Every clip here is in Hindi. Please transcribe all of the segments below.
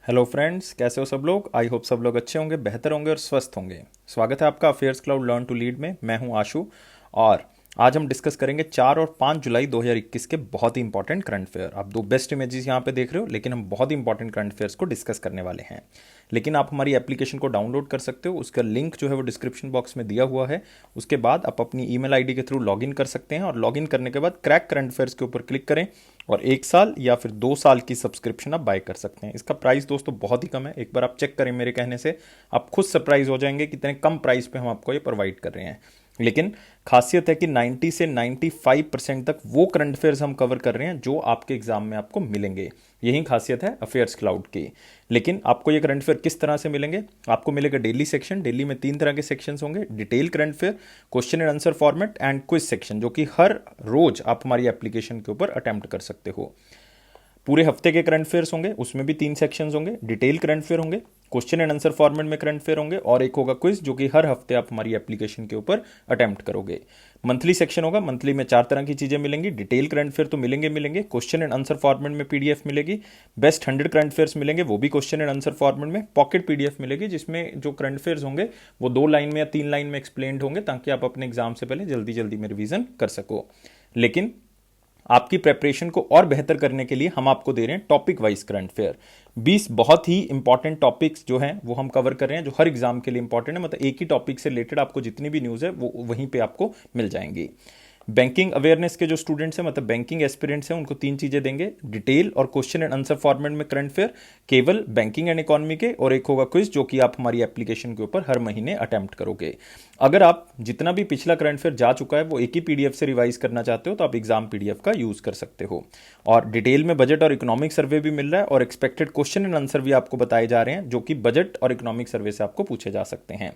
हेलो फ्रेंड्स, कैसे हो सब लोग। आई होप सब लोग अच्छे होंगे, बेहतर होंगे और स्वस्थ होंगे। स्वागत है आपका Affairs Cloud Learn to Lead में। मैं हूं आशु और आज हम डिस्कस करेंगे 4 और 5 जुलाई 2021 के बहुत ही इंपॉर्टेंट करंट अफेयर। आप दो बेस्ट इमेजेस यहाँ पे देख रहे हो, लेकिन हम बहुत ही इंपॉर्टेंट करंट अफेयर्स को डिस्कस करने वाले हैं। लेकिन आप हमारी एप्लीकेशन को डाउनलोड कर सकते हो, उसका लिंक जो है वो डिस्क्रिप्शन बॉक्स में दिया हुआ है। उसके बाद आप अपनी ईमेल आईडी के थ्रू लॉगिन कर सकते हैं और लॉगिन करने के बाद क्रैक करंट अफेयर्स के ऊपर क्लिक करें और 1 साल या फिर 2 साल की सब्सक्रिप्शन आप बाय कर सकते हैं। इसका प्राइस दोस्तों बहुत ही कम है, एक बार आप चेक करें मेरे कहने से आप खुद सरप्राइज हो जाएंगे कितने कम प्राइस पे हम आपको ये प्रोवाइड कर रहे हैं। लेकिन खासियत है कि 90 से 95% तक वो करंट अफेयर्स हम कवर कर रहे हैं जो आपके एग्जाम में आपको मिलेंगे। यही खासियत है अफेयर्स क्लाउड की। लेकिन आपको ये करंट अफेयर किस तरह से मिलेंगे? आपको मिलेगा डेली सेक्शन। डेली में 3 तरह के सेक्शंस होंगे: detail current affair, question and answer format and quiz section, जो कि हर रोज आप हमारी एप्लीकेशन के ऊपर अटेम्प्ट कर सकते हो। पूरे हफ्ते के करंट अफेयर्स होंगे, उसमें भी 3 सेक्शंस होंगे। डिटेल करंट अफेयर होंगे, क्वेश्चन एंड आंसर फॉर्मेट में करंट अफेयर होंगे और एक होगा क्विज, जो कि हर हफ्ते आप हमारी एप्लीकेशन के ऊपर अटेम्प्ट करोगे। मंथली सेक्शन होगा, मंथली में 4 तरह की चीजें मिलेंगी। डिटेल करंट अफेयर तो मिलेंगे, क्वेश्चन एंड आंसर फॉर्मेट में पीडीएफ मिलेगी। बेस्ट 100 करंट अफेयर्स मिलेंगे, वो भी क्वेश्चन एंड आंसर फॉर्मेट में। पॉकेट पीडीएफ मिलेगी जिसमें जो करंट अफेयर्स होंगे वो 2 लाइन में या 3 लाइन में एक्सप्लेन्ड होंगे, ताकि आप अपने एग्जाम से पहले जल्दी जल्दी में रिवीजन कर सको। लेकिन आपकी प्रेपरेशन को और बेहतर करने के लिए हम आपको दे रहे हैं टॉपिक वाइज करंट अफेयर। 20 बहुत ही इंपॉर्टेंट टॉपिक्स जो हैं वो हम कवर कर रहे हैं, जो हर एग्जाम के लिए इंपॉर्टेंट है। मतलब एक ही टॉपिक से रिलेटेड आपको जितनी भी न्यूज़ है वो वहीं पे आपको मिल जाएंगी। बैंकिंग अवेयरनेस के जो स्टूडेंट्स हैं, मतलब बैंकिंग एस्पिरेंट्स हैं, उनको 3 चीजें देंगे: डिटेल और क्वेश्चन एंड आंसर फॉर्मेट में करंट अफेयर केवल बैंकिंग एंड इकोनॉमी के, और एक होगा क्विज जो कि आप हमारी एप्लीकेशन के ऊपर हर महीने अटेम्प्ट करोगे। अगर आप जितना भी पिछला करंट अफेयर जा चुका है वो एक ही पीडीएफ से रिवाइज करना चाहते हो तो आप एग्जाम पीडीएफ का यूज कर सकते हो। और डिटेल में बजट और इकोनॉमिक सर्वे भी मिल रहा है और एक्सपेक्टेड क्वेश्चन एंड आंसर भी आपको बताए जा रहे हैं, जो कि बजट और इकोनॉमिक सर्वे से आपको पूछे जा सकते हैं।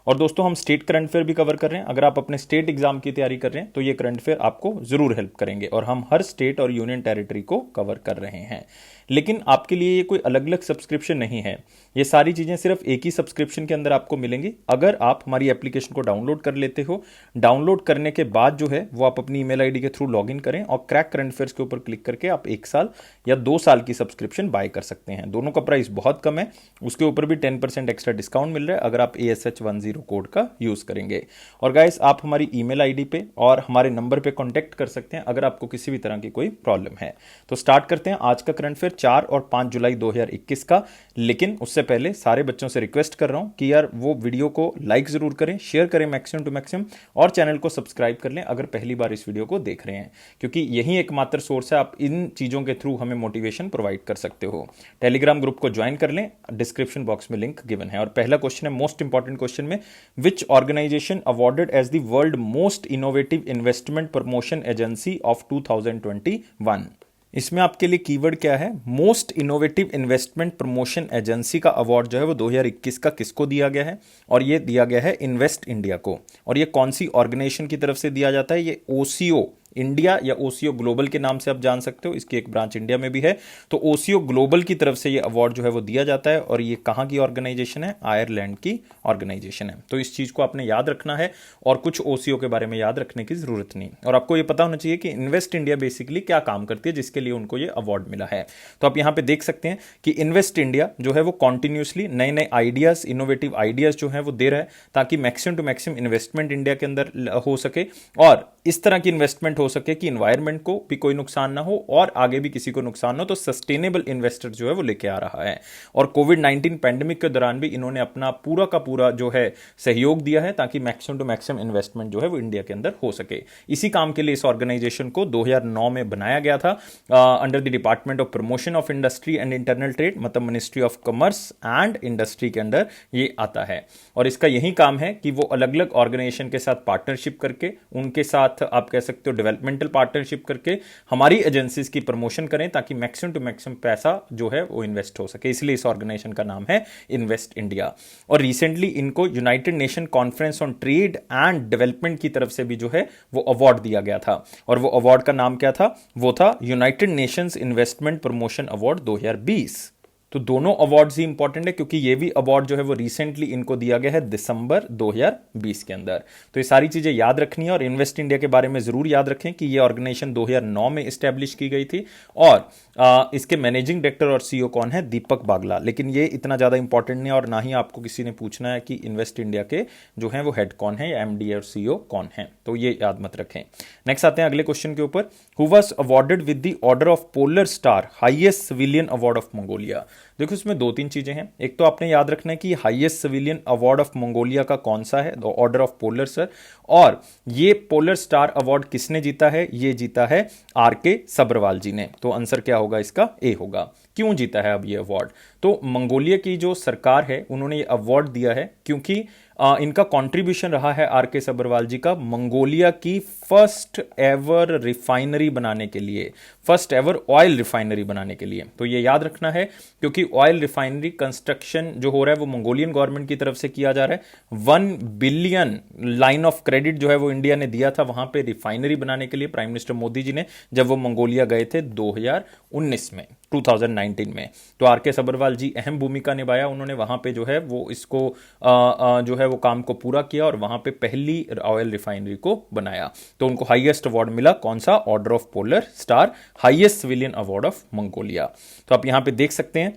और दोस्तों हम स्टेट करंट अफेयर भी कवर कर रहे हैं। अगर आप अपने स्टेट एग्जाम की तैयारी कर रहे हैं तो ये करंट अफेयर आपको जरूर हेल्प करेंगे, और हम हर स्टेट और यूनियन टेरिटरी को कवर कर रहे हैं। लेकिन आपके लिए ये कोई अलग अलग सब्सक्रिप्शन नहीं है, ये सारी चीजें सिर्फ एक ही सब्सक्रिप्शन के अंदर आपको मिलेंगी अगर आप हमारी एप्लीकेशन को डाउनलोड कर लेते हो। डाउनलोड करने के बाद जो है वो आप अपनी ईमेल आईडी के थ्रू लॉगिन करें और क्रैक करंट अफेयर्स के ऊपर क्लिक करके आप 1 साल या 2 साल की सब्सक्रिप्शन बाय कर सकते हैं। दोनों का प्राइस बहुत कम है, उसके ऊपर भी 10% एक्स्ट्रा डिस्काउंट मिल रहा है अगर आप ASH10 कोड का यूज करेंगे। और गाइस आप हमारी ईमेल आईडी पे और हमारे नंबर पे कांटेक्ट कर सकते हैं अगर आपको किसी भी तरह की कोई प्रॉब्लम है। तो स्टार्ट करते हैं आज का करंट अफेयर 4 और 5 जुलाई 2021 का। लेकिन उससे पहले सारे बच्चों से रिक्वेस्ट कर रहा हूं कि यार वो वीडियो को लाइक जरूर करें, शेयर करें मैक्सिमम टू मैक्सिमम, और चैनल को सब्सक्राइब कर लें अगर पहली बार इस वीडियो को देख रहे हैं, क्योंकि यही एकमात्र सोर्स है, आप इन चीजों के थ्रू हमें मोटिवेशन प्रोवाइड कर सकते हो। टेलीग्राम ग्रुप को ज्वाइन कर लें, डिस्क्रिप्शन बॉक्स में लिंक गिवन है। और पहला क्वेश्चन है मोस्ट इंपॉर्टेंट क्वेश्चन में, which organisation awarded as the world most innovative investment promotion agency of 2021? इसमें आपके लिए कीवर्ड क्या है? Most innovative investment promotion agency का अवार्ड जो है वो 2021 का किसको दिया गया है? और ये दिया गया है इन्वेस्ट इंडिया को। और ये कौन सी ऑर्गेनाइजेशन की तरफ से दिया जाता है? ये ओसीओ इंडिया या ओसीओ ग्लोबल के नाम से आप जान सकते हो, इसकी एक ब्रांच इंडिया में भी है। तो ओसीओ ग्लोबल की तरफ से ये अवार्ड जो है वो दिया जाता है। और ये कहाँ की ऑर्गेनाइजेशन है? आयरलैंड की ऑर्गेनाइजेशन है। तो इस चीज को आपने याद रखना है और कुछ ओसीओ के बारे में याद रखने की जरूरत नहीं। और आपको ये पता होना चाहिए कि इन्वेस्ट इंडिया बेसिकली क्या काम करती है जिसके लिए उनको ये अवार्ड मिला है। तो आप यहाँ पे देख सकते हैं कि इन्वेस्ट इंडिया जो है वो कॉन्टिन्यूसली नए नए आइडियाज, इनोवेटिव आइडियाज जो है वो दे रहा है, ताकि maximum to maximum investment India के अंदर हो सके और इस तरह की इन्वेस्टमेंट हो सके कि इन्वायरमेंट को भी कोई नुकसान ना हो और आगे भी किसी को नुकसान ना हो। तो सस्टेनेबल इन्वेस्टर जो है वो लेके आ रहा है। और कोविड-19 पैंडेमिक के दौरान भी इन्होंने अपना पूरा का पूरा जो है सहयोग दिया है, ताकि मैक्सिमम टू मैक्सिमम इन्वेस्टमेंट जो है वो इंडिया के अंदर हो सके। इसी काम के लिए इस ऑर्गेनाइजेशन को 2009 में बनाया गया था under the department of promotion of industry and internal trade, मतलब ministry of commerce and industry के अंदर ये आता है। और इसका यही काम है कि वो अलग अलग ऑर्गेनाइजेशन के साथ पार्टनरशिप करके, उनके साथ आप कह सकते हो डेवलपमेंटल पार्टनरशिप करके हमारी एजेंसीज की प्रमोशन करें, ताकि मैक्सिमम टू मैक्सिमम पैसा जो है वो इन्वेस्ट हो सके। इसलिए इस ऑर्गेनाइजेशन का नाम है इन्वेस्ट इंडिया। और रिसेंटली इनको United nation conference on trade and development की तरफ से भी जो है वो अवार्ड दिया गया था। और वो अवार्ड का नाम क्या था? वो था United Nations investment promotion award 2020। तो दोनों अवार्ड्स ही इंपॉर्टेंट है, क्योंकि ये भी अवार्ड जो है वो रिसेंटली इनको दिया गया है दिसंबर 2020 के अंदर। तो ये सारी चीजें याद रखनी है। और इन्वेस्ट इंडिया के बारे में जरूर याद रखें कि ये ऑर्गेनाइजेशन 2009 में स्टैब्लिश की गई थी और इसके मैनेजिंग डायरेक्टर और सीईओ कौन है? दीपक बागला। लेकिन ये इतना ज़्यादा इंपॉर्टेंट नहीं है और ना ही आपको किसी ने पूछना है कि इन्वेस्ट इंडिया के जो हैं वो हेड कौन है या एमडी और सीईओ कौन है, तो ये याद मत रखें। नेक्स्ट आते हैं अगले क्वेश्चन के ऊपर। Who was awarded with the order of polar star, highest civilian award of Mongolia? देखो इसमें दो तीन चीजें हैं। एक तो आपने याद रखना है कि highest civilian award of Mongolia का कौन सा है, the order of polar sir, और ये पोलर स्टार अवार्ड किसने जीता है? ये जीता है आर के सब्रवाल जी ने। तो आंसर क्या होगा इसका? ए होगा। क्यों जीता है अब ये अवार्ड? तो मंगोलिया की जो सरकार है उन्होंने ये अवार्ड दिया है क्योंकि इनका कंट्रीब्यूशन रहा है आर के सब्रवाल जी का मंगोलिया की फर्स्ट एवर रिफाइनरी बनाने के लिए, फर्स्ट एवर ऑयल रिफाइनरी बनाने के लिए। तो ये याद रखना है क्योंकि ऑयल रिफाइनरी कंस्ट्रक्शन जो हो रहा है वो मंगोलियन गवर्नमेंट की तरफ से किया जा रहा है। 1 बिलियन लाइन ऑफ क्रेडिट जो है वो इंडिया ने दिया था वहां पे रिफाइनरी बनाने के लिए, प्राइम मिनिस्टर मोदी जी ने, जब वो मंगोलिया गए थे 2019 में, 2019 में। तो आर के सब्रवाल जी अहम भूमिका निभाया उन्होंने वहां पे जो है वो इसको जो है वो काम को पूरा किया और वहां पे पहली ऑयल रिफाइनरी को बनाया। तो उनको हाईएस्ट अवार्ड मिला, कौन सा? Order of polar star, highest civilian award of Mongolia. तो आप यहां पे देख सकते हैं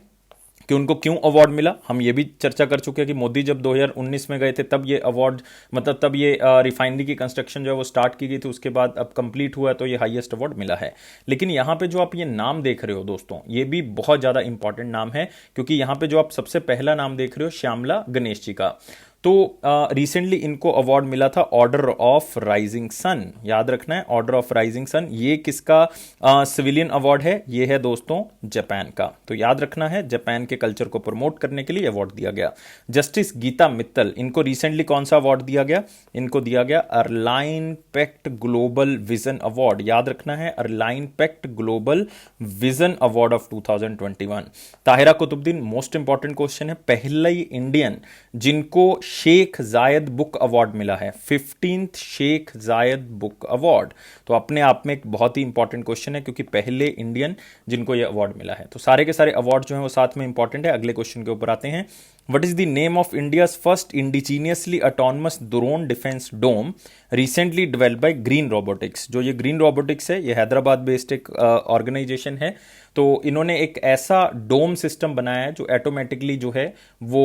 कि उनको क्यों अवार्ड मिला। हम ये भी चर्चा कर चुके हैं कि मोदी जब 2019 में गए थे तब ये अवार्ड, मतलब तब ये रिफाइनरी की कंस्ट्रक्शन जो है वो स्टार्ट की गई थी, उसके बाद अब कंप्लीट हुआ तो ये हाईएस्ट अवार्ड मिला है। लेकिन यहाँ पे जो आप ये नाम देख रहे हो दोस्तों, ये भी बहुत ज़्यादा इंपॉर्टेंट नाम है क्योंकि यहाँ पे जो आप सबसे पहला नाम देख रहे हो श्यामला गणेश जी का, तो रिसेंटली इनको अवार्ड मिला था ऑर्डर ऑफ राइजिंग सन। याद रखना है ऑर्डर ऑफ राइजिंग सन, ये किसका सिविलियन अवार्ड है? ये है दोस्तों जापान का। तो याद रखना है जापान के कल्चर को प्रमोट करने के लिए अवार्ड दिया गया। जस्टिस गीता मित्तल, इनको रिसेंटली कौन सा अवार्ड दिया गया? इनको दिया गया airline pact global vision award. याद रखना है airline pact global vision award of 2021। Tahira Qutbuddin, most important question है, पहला ही इंडियन जिनको शेख जायद बुक अवार्ड मिला है, 15th शेख जायद बुक अवार्ड। तो अपने आप में एक बहुत ही इंपॉर्टेंट क्वेश्चन है क्योंकि पहले इंडियन जिनको यह अवार्ड मिला है। तो सारे के सारे अवार्ड जो हैं वो साथ में इंपॉर्टेंट है। अगले क्वेश्चन के ऊपर आते हैं। What is the name of India's first indigenously autonomous drone defense dome recently developed by Green Robotics? जो ये ग्रीन रोबोटिक्स है ये हैदराबाद बेस्ड एक ऑर्गेनाइजेशन है। तो इन्होंने एक ऐसा डोम सिस्टम बनाया है जो ऑटोमेटिकली जो है वो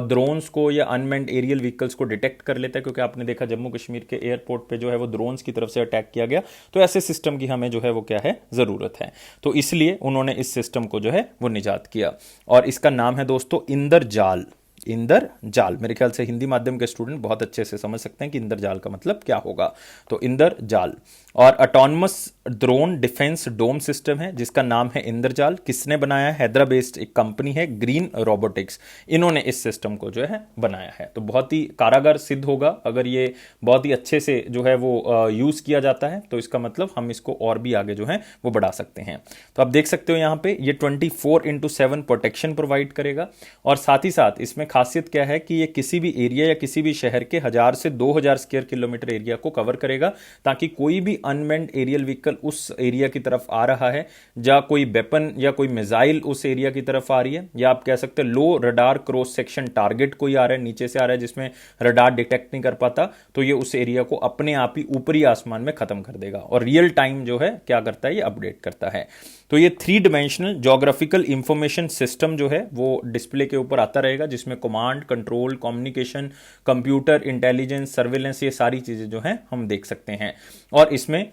ड्रोन्स को या अनमेंड एरियल व्हीकल्स को डिटेक्ट कर लेता है, क्योंकि आपने देखा जम्मू कश्मीर के एयरपोर्ट पे जो है वो ड्रोन्स की तरफ से अटैक किया गया। तो ऐसे सिस्टम की हमें जो है वो क्या है, ज़रूरत है। तो इसलिए उन्होंने इस सिस्टम को जो है वो निजात किया और इसका नाम है दोस्तों इंद्रजाल। इंद्रजाल, मेरे ख्याल से हिंदी माध्यम के स्टूडेंट बहुत अच्छे से समझ सकते हैं कि इंद्रजाल का मतलब क्या होगा। तो इंद्रजाल और ऑटोनमस ड्रोन डिफेंस डोम सिस्टम है जिसका नाम है इंद्रजाल। किसने बनाया है? हैदराबाद बेस्ड एक कंपनी है ग्रीन रोबोटिक्स, इन्होंने इस सिस्टम को जो है बनाया है। तो बहुत ही कारगर सिद्ध होगा अगर ये बहुत ही अच्छे से जो है वो यूज किया जाता है। तो इसका मतलब हम इसको और भी आगे जो है वो बढ़ा सकते हैं। तो आप देख सकते हो यहाँ पे ये 24/7 प्रोटेक्शन प्रोवाइड करेगा और साथ ही साथ इसमें खासियत क्या है कि ये किसी भी एरिया या किसी भी शहर के 1000 से 2000 स्क्वायर किलोमीटर एरिया को कवर करेगा, ताकि कोई भी अनमेंड एरियल व्हीकल उस एरिया की तरफ आ रहा है या कोई वेपन या कोई मिसाइल उस एरिया की तरफ आ रही है, या आप कह सकते हैं लो रडार क्रॉस सेक्शन टारगेट कोई आ रहा है, नीचे से आ रहा है जिसमें रडार डिटेक्ट नहीं कर पाता, तो ये उस एरिया को अपने आप ही ऊपरी आसमान में खत्म कर देगा और रियल टाइम जो है क्या करता है, ये अपडेट करता है। तो ये 3 डायमेंशनल जोग्राफिकल इंफॉर्मेशन सिस्टम जो है वो डिस्प्ले के ऊपर आता रहेगा, जिसमें command control communication computer intelligence surveillance ये सारी चीजें जो हैं हम देख सकते हैं। और इसमें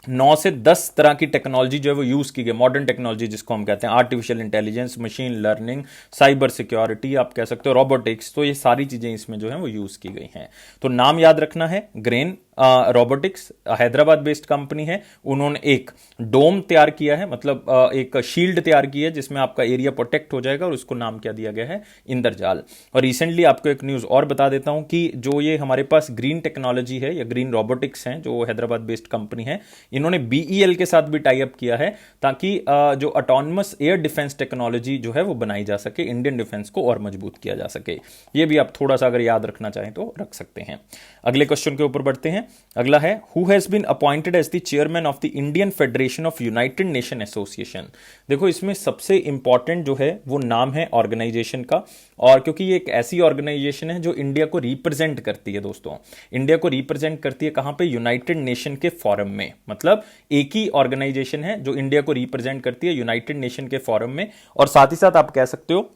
9 से 10 तरह की टेक्नोलॉजी जो है वो यूज की गई, मॉडर्न टेक्नोलॉजी जिसको हम कहते हैं artificial intelligence, machine learning, cyber security, आप कह सकते हो रोबोटिक्स, तो ये सारी चीजें इसमें जो है वो यूज की गई हैं। तो नाम याद रखना है, grain robotics Hyderabad based company है, उन्होंने एक डोम तैयार किया है, मतलब एक शील्ड तैयार की है जिसमें आपका एरिया प्रोटेक्ट हो जाएगा और उसको नाम क्या दिया गया है, इंद्रजाल। और रिसेंटली आपको एक न्यूज और बता देता हूं कि जो ये हमारे पास ग्रीन टेक्नोलॉजी है या ग्रीन रोबोटिक्स है जो हैदराबाद बेस्ड कंपनी है, इन्होंने बीईएल के साथ भी टाई अप किया है ताकि जो ऑटोनमस एयर डिफेंस टेक्नोलॉजी जो है वो बनाई जा सके, इंडियन डिफेंस को और मजबूत किया जा सके। ये भी आप थोड़ा सा अगर याद रखना चाहें तो रख सकते हैं। अगले क्वेश्चन के ऊपर बढ़ते हैं। अगला है who has been appointed as the chairman of the Indian Federation of United Nation Association. देखो इसमें सबसे इंपॉर्टेंट जो है वो नाम है ऑर्गेनाइजेशन का, और क्योंकि ये एक ऐसी ऑर्गेनाइजेशन है जो इंडिया को रिप्रेजेंट करती है दोस्तों, इंडिया को रिप्रेजेंट करती है कहां पे, यूनाइटेड नेशन के फोरम में, मतलब मतलब एक ही ऑर्गेनाइजेशन है जो इंडिया को रिप्रेजेंट करती है यूनाइटेड नेशन के फोरम में। और साथ ही साथ आप कह सकते हो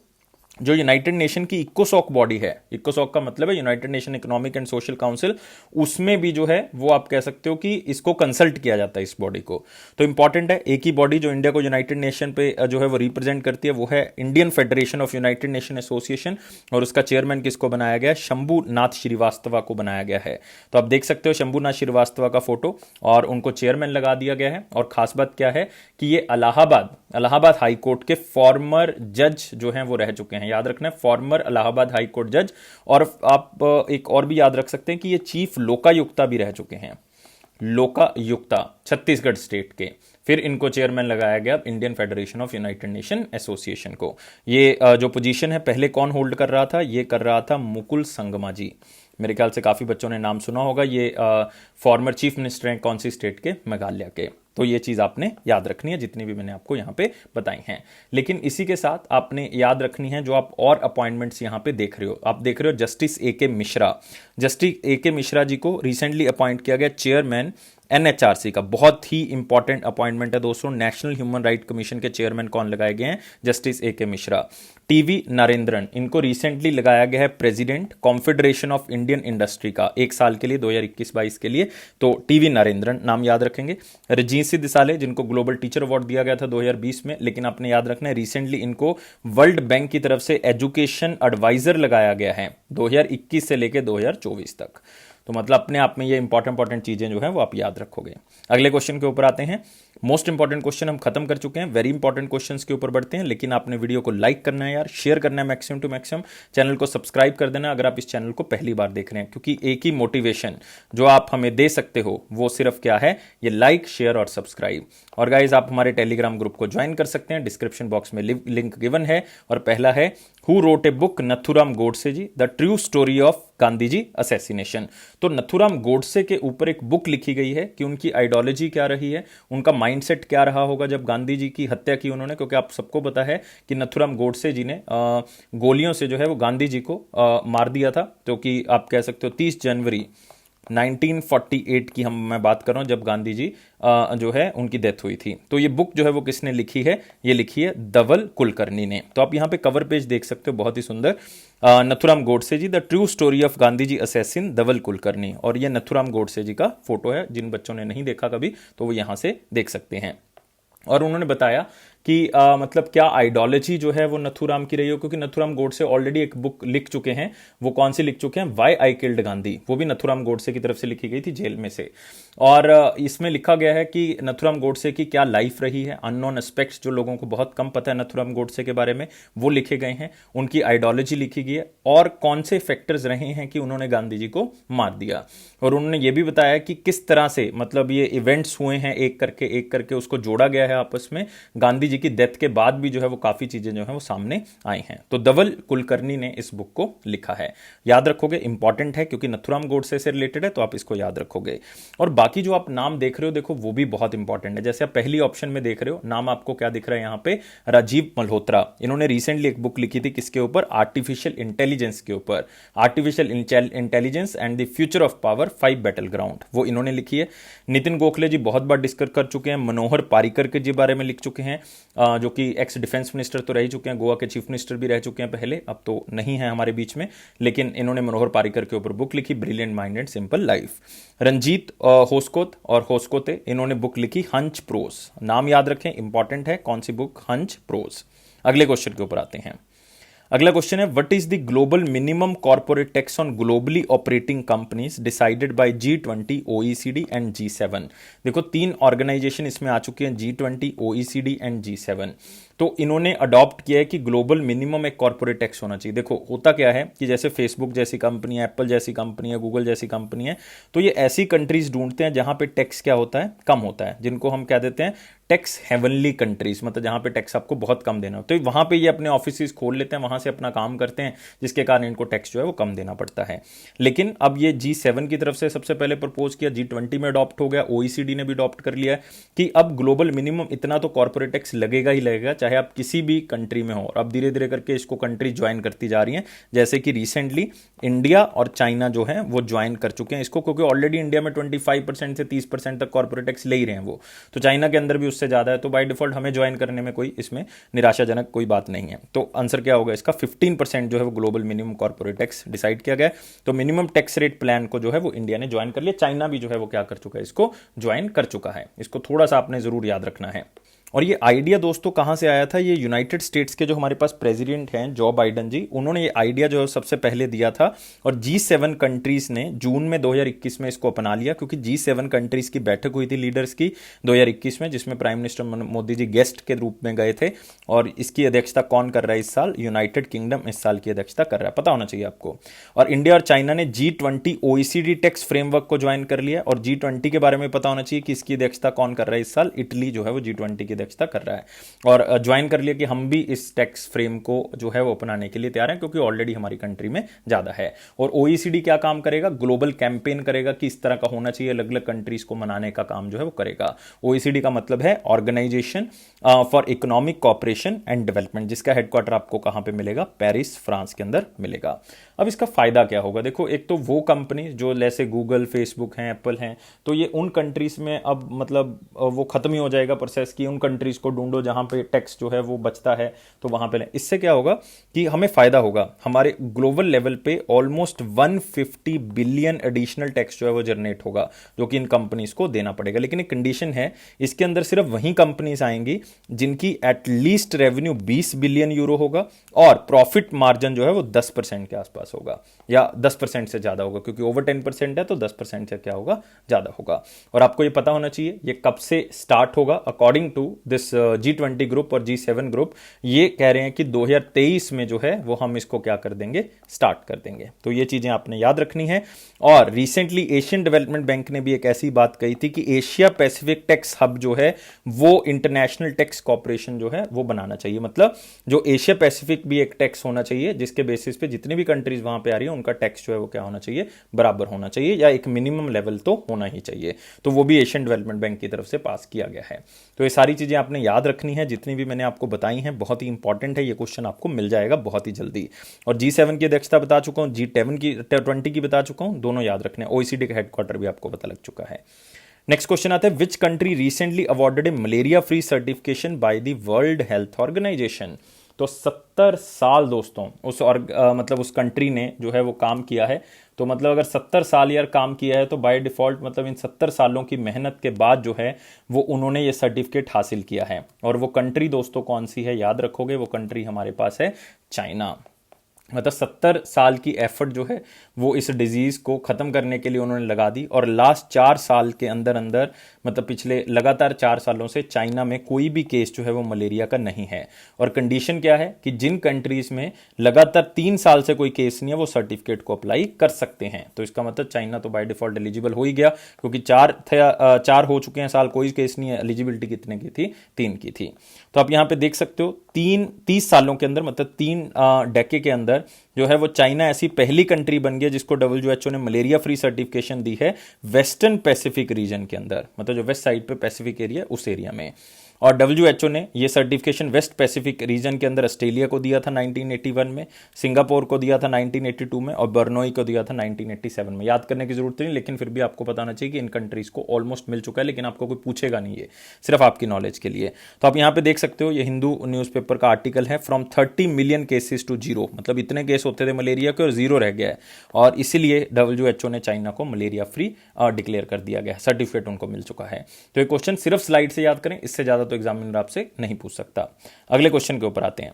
जो यूनाइटेड नेशन की इकोसॉक बॉडी है, इकोसॉक का मतलब है United nation economic and social council, उसमें भी जो है वो आप कह सकते हो कि इसको कंसल्ट किया जाता है इस बॉडी को। तो इंपॉर्टेंट है, एक ही बॉडी जो इंडिया को यूनाइटेड नेशन पे जो है वो रिप्रेजेंट करती है वो है Indian Federation of United Nation association, और उसका चेयरमैन किसको बनाया गया है? शंभुनाथ श्रीवास्तव को बनाया गया है। तो आप देख सकते हो शंभुनाथ श्रीवास्तव का फोटो, और उनको चेयरमैन लगा दिया गया है। और खास बात क्या है कि ये इलाहाबाद हाई कोर्ट के फॉर्मर जज जो हैं वो रह चुके हैं, याद रखना है, फॉर्मर इलाहाबाद हाई कोर्ट जज। और आप एक और भी याद रख सकते हैं कि ये चीफ लोकायुक्ता भी रह चुके हैं, लोकायुक्ता छत्तीसगढ़ स्टेट के। फिर इनको चेयरमैन लगाया गया Indian Federation of United Nation association को। ये जो पोजीशन है पहले कौन होल्ड कर रहा था? ये कर रहा था मुकुल संगमा जी। मेरे ख्याल से काफी बच्चों ने नाम सुना होगा, ये फॉर्मर चीफ मिनिस्टर हैं कौन सी स्टेट के? मेघालय के। तो ये चीज आपने याद रखनी है जितनी भी मैंने आपको यहां पे बताई हैं। लेकिन इसी के साथ आपने याद रखनी है जो आप और अपॉइंटमेंट्स यहां पे देख रहे हो, आप देख रहे हो जस्टिस ए के मिश्रा। जस्टिस ए के मिश्रा जी को रिसेंटली अपॉइंट किया गया चेयरमैन एनएचआरसी का। बहुत ही इंपॉर्टेंट अपॉइंटमेंट है दोस्तों। नेशनल ह्यूमन राइट कमीशन के चेयरमैन कौन लगाए गए हैं? जस्टिस ए के मिश्रा। टीवी नरेंद्रन, इनको रिसेंटली लगाया गया है president confederation of Indian industry का, 1 साल के लिए 2021-22 के लिए। तो टीवी नरेंद्रन नाम याद रखेंगे। रजीत सिंह दिसाले, जिनको ग्लोबल टीचर अवार्ड दिया गया था 2020 में, लेकिन आपने याद रखना है रिसेंटली इनको वर्ल्ड बैंक की तरफ से एजुकेशन एडवाइजर लगाया गया है 2021 से लेकर 2024 तक। तो मतलब अपने आप में ये इंपॉर्टेंट चीजें जो है वो आप याद रखोगे। अगले क्वेश्चन के ऊपर आते हैं। मोस्ट इंपॉर्टेंट क्वेश्चन हम खत्म कर चुके हैं, वेरी इंपॉर्टेंट क्वेश्चंस के ऊपर बढ़ते हैं। लेकिन आपने वीडियो को लाइक करना है यार, शेयर करना है मैक्सिमम टू मैक्सिमम, चैनल को सब्सक्राइब कर देना अगर आप इस चैनल को पहली बार देख रहे हैं, क्योंकि एक ही मोटिवेशन जो आप हमें दे सकते हो वो सिर्फ क्या है? ये लाइक, शेयर और सब्सक्राइब। और गाइज आप हमारे टेलीग्राम ग्रुप को ज्वाइन कर सकते हैं, डिस्क्रिप्शन बॉक्स में लिंक गिवन है। और पहला है who wrote a book? Nathuram Godse ji, the true story of Gandhi ji assassination. तो नथुराम गोडसे के ऊपर एक बुक लिखी गई है कि उनकी आइडियोलॉजी क्या रही है, उनका माइंडसेट क्या रहा होगा जब गांधी जी की हत्या की उन्होंने। क्योंकि आप सबको पता है कि नथुराम गोडसे जी ने गोलियों से जो है वो गांधी जी को मार दिया था, जो कि आप कह सकते हो 30 जनवरी 1948 की मैं बात कर रहा हूं, जब गांधी जी जो है उनकी डेथ हुई थी। तो ये बुक जो है वो किसने लिखी है? ये लिखी है धवल कुलकर्णी ने। तो आप यहां पे कवर पेज देख सकते हो, बहुत ही सुंदर, Nathuram Godse ji the true story of Gandhi ji assassin Dhawal Kulkarni. और ये नथुराम गोडसे जी का फोटो है, जिन बच्चों ने नहीं देखा कभी तो वो यहां से देख सकते हैं। और उन्होंने बताया कि मतलब क्या आइडियोलॉजी जो है वो नथुराम की रही हो, क्योंकि नथुराम गोडसे ऑलरेडी एक बुक लिख चुके हैं। वो कौन सी लिख चुके हैं? Why I killed Gandhi. वो भी नथुराम गोडसे की तरफ से लिखी गई थी जेल में से। और इसमें लिखा गया है कि नथुराम गोडसे की क्या लाइफ रही है, अननोन एस्पेक्ट्स जो लोगों को बहुत कम पता है नथुराम गोडसे के बारे में, वो लिखे गए हैं। उनकी आइडियोलॉजी लिखी गई है और कौन से फैक्टर्स रहे हैं कि उन्होंने गांधी जी को मार दिया। और उन्होंने ये भी बताया कि किस तरह से मतलब ये इवेंट्स हुए हैं, एक करके उसको जोड़ा गया है आपस में। गांधी जी की डेथ के बाद भी जो है वो काफी चीजें जो है वो सामने आई हैं। तो धवल कुलकर्णी ने इस बुक को लिखा है, याद रखोगे, इंपॉर्टेंट है क्योंकि नथुराम गोडसे से रिलेटेड है, तो आप इसको याद रखोगे। और बाकी जो आप नाम देख रहे हो देखो वो भी बहुत इंपॉर्टेंट है। जैसे आप पहली ऑप्शन में देख रहे हो नाम, आपको क्या दिख रहा है यहां पे? राजीव मल्होत्रा। इन्होंने रिसेंटली एक बुक लिखी थी किसके ऊपर? आर्टिफिशियल इंटेलिजेंस के ऊपर, artificial intelligence and the future of power 5 battle ground, वो इन्होंने लिखी है। नितिन गोखले जी बहुत बार डिस्कस कर चुके हैं। मनोहर पारिकर के जी बारे में लिख चुके हैं, जो कि एक्स डिफेंस मिनिस्टर तो रह चुके हैं, गोवा के चीफ मिनिस्टर भी रह चुके हैं पहले, अब तो नहीं है हमारे बीच में, लेकिन इन्होंने मनोहर पारिकर के ऊपर बुक लिखी brilliant mind and simple life. Ranjit Hoskote और होस्कोते, इन्होंने बुक लिखी हंच प्रोज। नाम याद रखें, इंपॉर्टेंट है। कौन सी बुक? Hunch Prose. अगले क्वेश्चन के ऊपर आते हैं। अगला क्वेश्चन है what is the global minimum corporate tax on globally operating companies decided by G20, OECD and G7। देखो 3 ऑर्गेनाइजेशन इसमें आ चुकी हैं, G20, OECD एंड G7। तो इन्होंने अडॉप्ट किया है कि ग्लोबल मिनिमम एक कॉर्पोरेट टैक्स होना चाहिए। देखो होता क्या है कि जैसे फेसबुक जैसी कंपनी है, एप्पल जैसी कंपनी है, गूगल जैसी कंपनी है, तो ये ऐसी कंट्रीज ढूंढते हैं जहां पे टैक्स क्या होता है? कम होता है, जिनको हम क्या देते हैं? टैक्स हेवनली कंट्रीज, मतलब जहां पे टैक्स आपको बहुत कम देना हो। तो वहां पे ये अपने ऑफिस खोल लेते हैं, वहां से अपना काम करते हैं, जिसके कारण इनको टैक्स जो है वो कम देना पड़ता है। लेकिन अब ये G7 की तरफ से सबसे पहले प्रपोज किया, G20 में अडॉप्ट हो गया, OECD ने भी अडॉप्ट कर लिया है कि अब ग्लोबल मिनिमम इतना तो कॉर्पोरेट टैक्स लगेगा ही लगेगा, चाहे आप किसी भी कंट्री में हो। और अब धीरे धीरे करके इसको कंट्री ज्वाइन करती जा रही हैं, जैसे कि रिसेंटली इंडिया और चाइना जो है वो ज्वाइन कर चुके हैं इसको, क्योंकि ऑलरेडी इंडिया में 25% से 30% तक कॉर्पोरेट टैक्स ले ही रहे हैं वो, तो चाइना के अंदर भी उससे ज़्यादा है, तो बाय डिफॉल्ट हमें ज्वाइन करने में कोई इसमें निराशाजनक कोई बात नहीं है। तो आंसर क्या होगा इसका, 15% जो है वो global minimum corporate tax decide किया गया है। तो मिनिमम टैक्स रेट प्लान को जो है वो इंडिया ने ज्वाइन कर लिया, चाइना भी जो है वो क्या कर चुका है, इसको ज्वाइन कर चुका है। इसको थोड़ा सा आपने जरूर याद रखना है। और ये आइडिया दोस्तों कहाँ से आया था, ये यूनाइटेड स्टेट्स के जो हमारे पास प्रेसिडेंट हैं जो बाइडन जी, उन्होंने ये आइडिया जो है सबसे पहले दिया था, और G7 कंट्रीज ने जून में 2021 में इसको अपना लिया, क्योंकि G7 कंट्रीज की बैठक हुई थी लीडर्स की 2021 में, जिसमें prime minister Modi ji guest के रूप में गए थे। और इसकी अध्यक्षता कौन कर रहा है इस साल, यूनाइटेड किंगडम इस साल की अध्यक्षता कर रहा है, पता होना चाहिए आपको। और इंडिया और चाइना ने G20 OECD टैक्स फ्रेमवर्क को ज्वाइन कर लिया, और G20 के बारे में पता होना चाहिए कि इसकी अध्यक्षता कौन कर रहा है इस साल, इटली जो है वो G20 की अध्यक्षता कर रहा है। और ज्वाइन कर लिया कि हम भी इस टैक्स फ्रेम को जो है वो अपनाने के लिए तैयार हैं, क्योंकि ऑलरेडी हमारी कंट्री में ज्यादा है। और OECD क्या काम करेगा, ग्लोबल कैंपेन करेगा कि इस तरह का होना चाहिए, अलग अलग कंट्रीज को मनाने का काम जो है वो करेगा। OECD का मतलब है Organisation for Economic Cooperation and Development, जिसका हेडक्वार्टर आपको कहां पे मिलेगा, पेरिस फ्रांस के अंदर मिलेगा। अब इसका फायदा क्या होगा, देखो एक तो वो कंपनी जो जैसे गूगल, फेसबुक हैं, एप्पल हैं, तो ये उन कंट्रीज में अब मतलब वो खत्म ही हो जाएगा प्रोसेस की, उन कंट्रीज को ढूंढो जहां पे टैक्स जो है वो बचता है तो वहां पे। इससे क्या होगा कि हमें फायदा होगा, हमारे ग्लोबल लेवल पे ऑलमोस्ट 150 बिलियन एडिशनल टैक्स जो है वो जनरेट होगा, जो कि इन कंपनीज को देना पड़ेगा। लेकिन एक कंडीशन है, इसके अंदर सिर्फ वही कंपनीज आएंगी जिनकी एटलीस्ट रेवेन्यू 20 बिलियन यूरो होगा, और प्रॉफिट मार्जिन जो है वो 10% के आसपास होगा, या 10% से ज्यादा होगा, क्योंकि ओवर 10% है तो 10% से क्या होगा, ज्यादा होगा। और आपको ये पता होना चाहिए ये कब से स्टार्ट होगा, according to this G20 group और G7 ग्रुप, ये कह रहे हैं कि 2023 में जो है वो हम इसको क्या कर देंगे, स्टार्ट कर देंगे। तो ये चीजें आपने याद रखनी है। और रिसेंटली एशियन डेवलपमेंट बैंक ने भी एक ऐसी बात कही थी कि एशिया पैसिफिक टैक्स हब जो है वो इंटरनेशनल टैक्स कॉर्पोरेशन जो है वो बनाना चाहिए, मतलब जो एशिया पैसिफिक भी एक टैक्स होना चाहिए, जिसके बेसिस पे जितनी भी कंट्रीज वहां पे आ रही है उनका टैक्स जो है वो क्या होना चाहिए, बराबर होना चाहिए, या एक मिनिमम लेवल तो होना ही चाहिए। तो वो भी एशियन डेवलपमेंट बैंक की तरफ से पास किया गया है। तो ये सारी चीजें आपने याद रखनी है, जितनी भी मैंने आपको बताई हैं बहुत ही इंपॉर्टेंट है, ये क्वेश्चन आपको मिल जाएगा बहुत ही जल्दी। और G7 की अध्यक्षता बता चुका हूं, G20 की बता चुका हूं, दोनों याद रखने। OECD का हेडक्वार्टर भी आपको पता लग चुका है। नेक्स्ट क्वेश्चन आता है, which country recently awarded a malaria free certification by the World health Organisation. तो 70 साल दोस्तों मतलब उस कंट्री ने जो है वो काम किया है। तो मतलब अगर 70 साल यार काम किया है तो बाय डिफॉल्ट मतलब इन 70 सालों की मेहनत के बाद जो है वो उन्होंने ये सर्टिफिकेट हासिल किया है। और वो कंट्री दोस्तों कौन सी है, याद रखोगे, वो कंट्री हमारे पास है चाइना। मतलब 70 साल की एफर्ट जो है वो इस डिजीज को खत्म करने के लिए उन्होंने लगा दी, और लास्ट 4 साल के अंदर अंदर मतलब पिछले लगातार 4 सालों से चाइना में कोई भी केस जो है वो मलेरिया का नहीं है। और कंडीशन क्या है कि जिन कंट्रीज में लगातार 3 साल से कोई केस नहीं है वो सर्टिफिकेट को अप्लाई कर सकते हैं। तो इसका मतलब चाइना तो बाय डिफॉल्ट एलिजिबल हो ही गया, क्योंकि 4 हो चुके हैं साल, कोई केस नहीं है। एलिजिबिलिटी कितने की थी, 3 की थी। तो आप यहां पे देख सकते हो 30 सालों के अंदर मतलब 3 डेके के अंदर जो है वो चाइना ऐसी पहली कंट्री बन गई जिसको WHO ने मलेरिया फ्री सर्टिफिकेशन दी है वेस्टर्न पैसिफिक रीजन के अंदर, मतलब जो वेस्ट साइड पे पैसिफिक एरिया उस एरिया में। और WHO ने ये सर्टिफिकेशन वेस्ट पैसिफिक रीजन के अंदर ऑस्ट्रेलिया को दिया था 1981 में, सिंगापुर को दिया था 1982 में, और बर्नोई को दिया था 1987 में। याद करने की जरूरत नहीं, लेकिन फिर भी आपको बताना चाहिए कि इन कंट्रीज को ऑलमोस्ट मिल चुका है, लेकिन आपको कोई पूछेगा नहीं, ये सिर्फ आपकी नॉलेज के लिए। तो आप यहाँ पे देख सकते हो, ये हिंदू न्यूज़पेपर का आर्टिकल है, फ्रॉम 30 मिलियन केसेस टू 0, मतलब इतने केस होते थे मलेरिया के और 0 रह गया है, और इसीलिए WHO ने चाइना को मलेरिया फ्री डिक्लेयर कर दिया गया, सर्टिफिकेट उनको मिल चुका है। तो ये क्वेश्चन सिर्फ स्लाइड से याद करें, इससे ज्यादा तो एग्जामिनर आपसे नहीं पूछ सकता। अगले क्वेश्चन के ऊपर आते हैं।